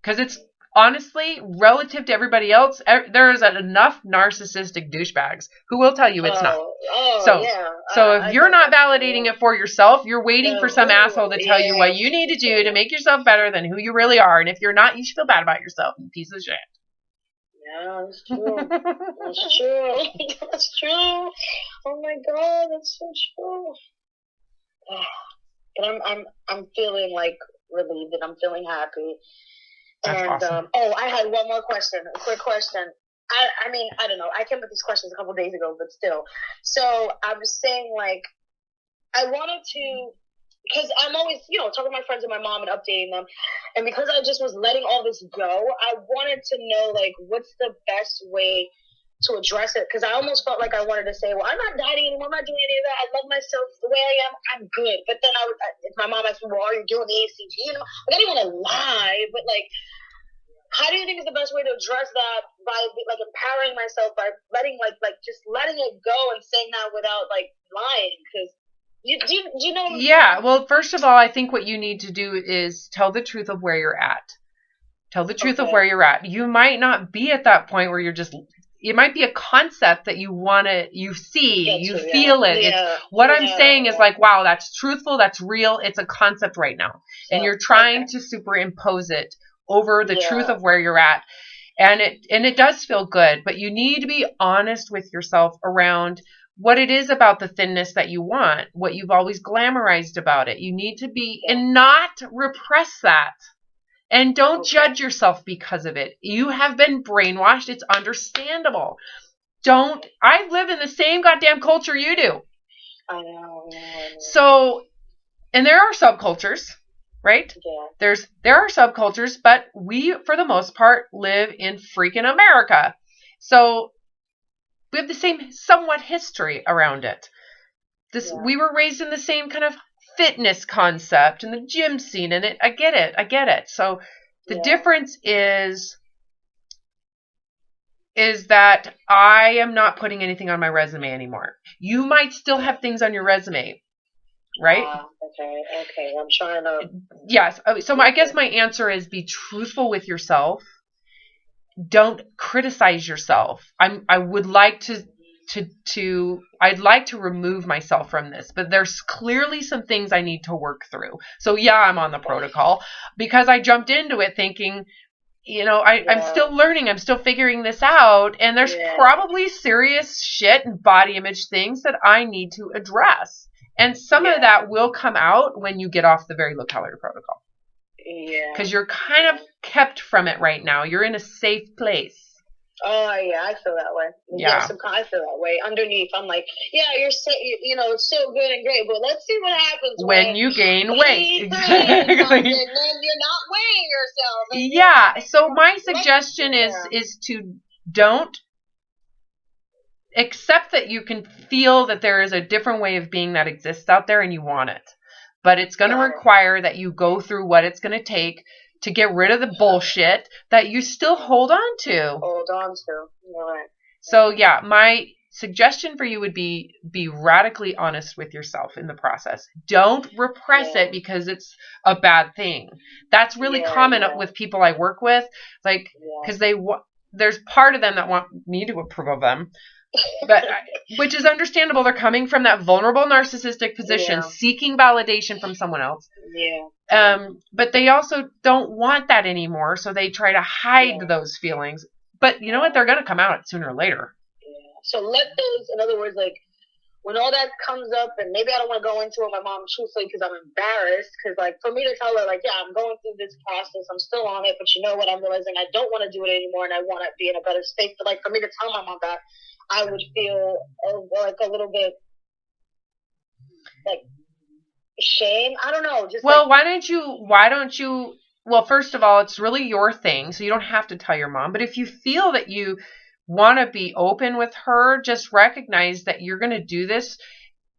Because it's honestly, relative to everybody else, there's enough narcissistic douchebags who will tell you it's not. So if you're not validating it for yourself, you're waiting for some asshole to tell you what you need to do to make yourself better than who you really are. And if you're not, you should feel bad about yourself, you piece of shit. Yeah, that's true. That's true. That's true. Oh my God, that's so true. But I'm feeling like relieved and I'm feeling happy. That's awesome. I had one more question, a quick question. I mean, I don't know. I came up with these questions a couple days ago, but still. So I was saying, like, I wanted to, because I'm always, talking to my friends and my mom and updating them. And because I just was letting all this go, I wanted to know, like, what's the best way to address it? Because I almost felt like I wanted to say, well, I'm not dieting anymore. I'm not doing any of that. I love myself the way I am. I'm good. But then if my mom asked me, well, are you doing the ACG? Like, I didn't want to lie, but, like, how do you think is the best way to address that by, like, empowering myself, by letting, like just letting it go and saying that without, like, lying? Because do you know what I'm saying? Well, first of all, I think what you need to do is tell the truth of where you're at. Tell the truth of where you're at. You might not be at that point where you're just, it might be a concept that you see, you feel it. It's, what I'm saying is like, wow, that's truthful, that's real, it's a concept right now. And you're trying to superimpose it over the truth of where you're at. And it does feel good, but you need to be honest with yourself around what it is about the thinness that you want, what you've always glamorized about it. You need to be, and not repress that. And don't judge yourself because of it. You have been brainwashed. It's understandable. I live in the same goddamn culture you do. I know. So, and there are subcultures, right? Yeah. There are subcultures, but we, for the most part, live in freaking America. So we have the same somewhat history around it. We were raised in the same kind of fitness concept and the gym scene, and I get it. So the difference is that I am not putting anything on my resume anymore. You might still have things on your resume, right? Okay. I'm trying to. Yes. So I guess my answer is be truthful with yourself. Don't criticize yourself. I would like I'd like to remove myself from this, but there's clearly some things I need to work through. So I'm on the protocol because I jumped into it thinking, I'm still learning. I'm still figuring this out. And there's probably serious shit and body image things that I need to address. And some of that will come out when you get off the very low calorie protocol. Yeah. Because you're kind of kept from it right now. You're in a safe place. Oh yeah, I feel that way. Yeah. I feel that way. Underneath, I'm like, yeah, it's so good and great, but let's see what happens When you gain weight. E3 comes, and then you're not weighing yourself. And Yeah. So my suggestion is to don't accept that you can feel that there is a different way of being that exists out there and you want it. But it's going to require that you go through what it's going to take to get rid of the bullshit that you still hold on to. Right. So yeah, my suggestion for you would be radically honest with yourself in the process. Don't repress it because it's a bad thing. That's really common with people I work with, like, because there's part of them that want me to approve of them. But which is understandable. They're coming from that vulnerable narcissistic position, seeking validation from someone else. But they also don't want that anymore, so they try to hide those feelings. But you know what? They're going to come out sooner or later. So let those, in other words, like, when all that comes up, and maybe I don't want to go into it with my mom truthfully because I'm embarrassed, because, like, for me to tell her, like, yeah, I'm going through this process, I'm still on it, but you know what, I'm realizing I don't want to do it anymore, and I want to be in a better space. But, like, for me to tell my mom that, I would feel, like, a little bit, like, shame. I don't know. Just well, why don't you, well, first of all, it's really your thing, so you don't have to tell your mom. But if you feel that you want to be open with her, just recognize that you're going to do this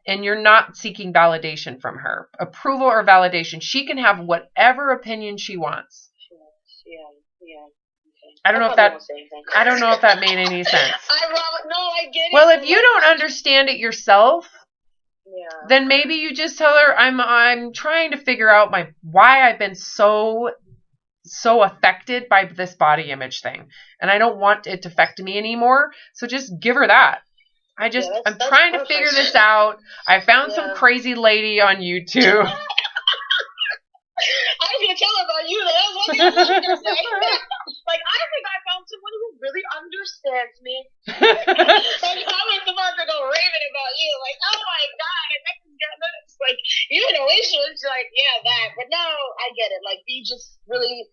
and you're not seeking validation from her, approval or validation. She can have whatever opinion she wants. I don't know if that made any sense. No, I get it. Well, if you don't understand it yourself, then maybe you just tell her, I'm trying to figure out why I've been so affected by this body image thing, and I don't want it to affect me anymore. So just give her that. I'm trying to figure this out. I found some crazy lady on YouTube. I was gonna tell her about you. That was one thing I was gonna say. Like, I think I found someone who really understands me. Like, I was about to go raving about you. Like, oh my god, I met this girl. It's like, you had a relationship. It's like, yeah, that. But no, I get it. Like, be just really,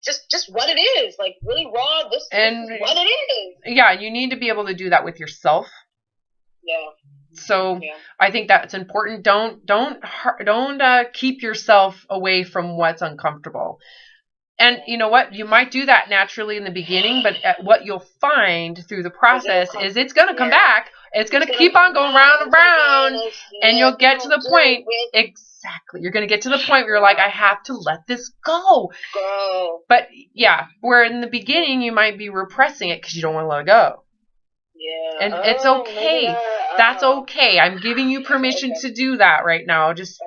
just what it is. Like, really raw. This is what it is. Yeah, you need to be able to do that with yourself. So I think that's important. Don't keep yourself away from what's uncomfortable. And you know what? You might do that naturally in the beginning, but what you'll find through the process is it's going to come back. It's going to keep on going round and round, and you'll get to the point. Exactly. You're going to get to the point where you're like, I have to let this go. But yeah, where in the beginning you might be repressing it because you don't want to let it go. And it's okay. That's okay. I'm giving you permission to do that right now. Just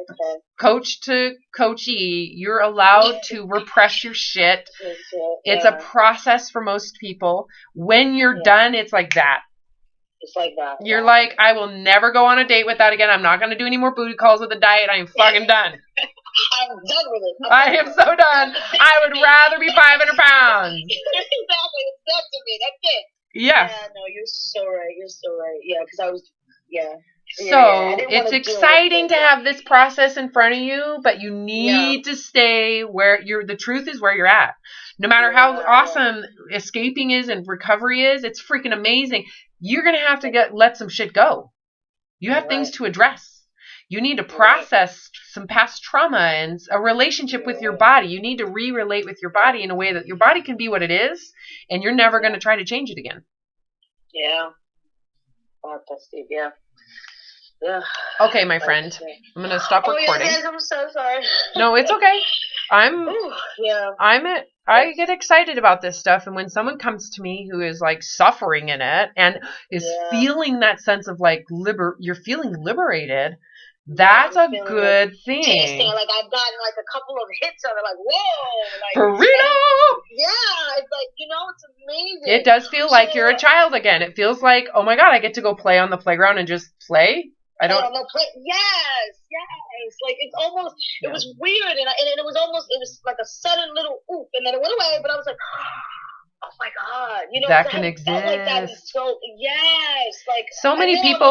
coach to coachee. You're allowed to repress your shit. It's a process for most people. When you're done, it's like that. It's like that. You're like, I will never go on a date with that again. I'm not going to do any more booty calls with a diet. I am fucking done. I'm done with it. I am so done. I would rather be 500 pounds. Exactly. It's done to me. That's it. Yes. Yeah, no, you're so right. Yeah, because I was, So it's exciting to have this process in front of you, but you need to stay where the truth is where you're at. No matter how awesome escaping is and recovery is, it's freaking amazing. You're going to have to let some shit go. You have things to address. You need to process some past trauma and a relationship with your body. You need to re-relate with your body in a way that your body can be what it is, and you're never going to try to change it again. Yeah. That's deep, yeah. Okay, my friend. I'm going to stop recording. Guys, I'm so sorry. No, it's okay. I get excited about this stuff, and when someone comes to me who is like suffering in it and is feeling that sense of like you're feeling liberated, that's a good thing. Like, I've gotten like a couple of hits of it, like, whoa, like, freedom. Yeah, it's like, it's amazing. It does feel like you're a child again. It feels like, oh my god, I get to go play on the playground and just play. Yes. Like, it's almost, it was weird, and it was like a sudden little oof, and then it went away, but I was like, oh my god, that can exist. Like that. So, yes, like, so many people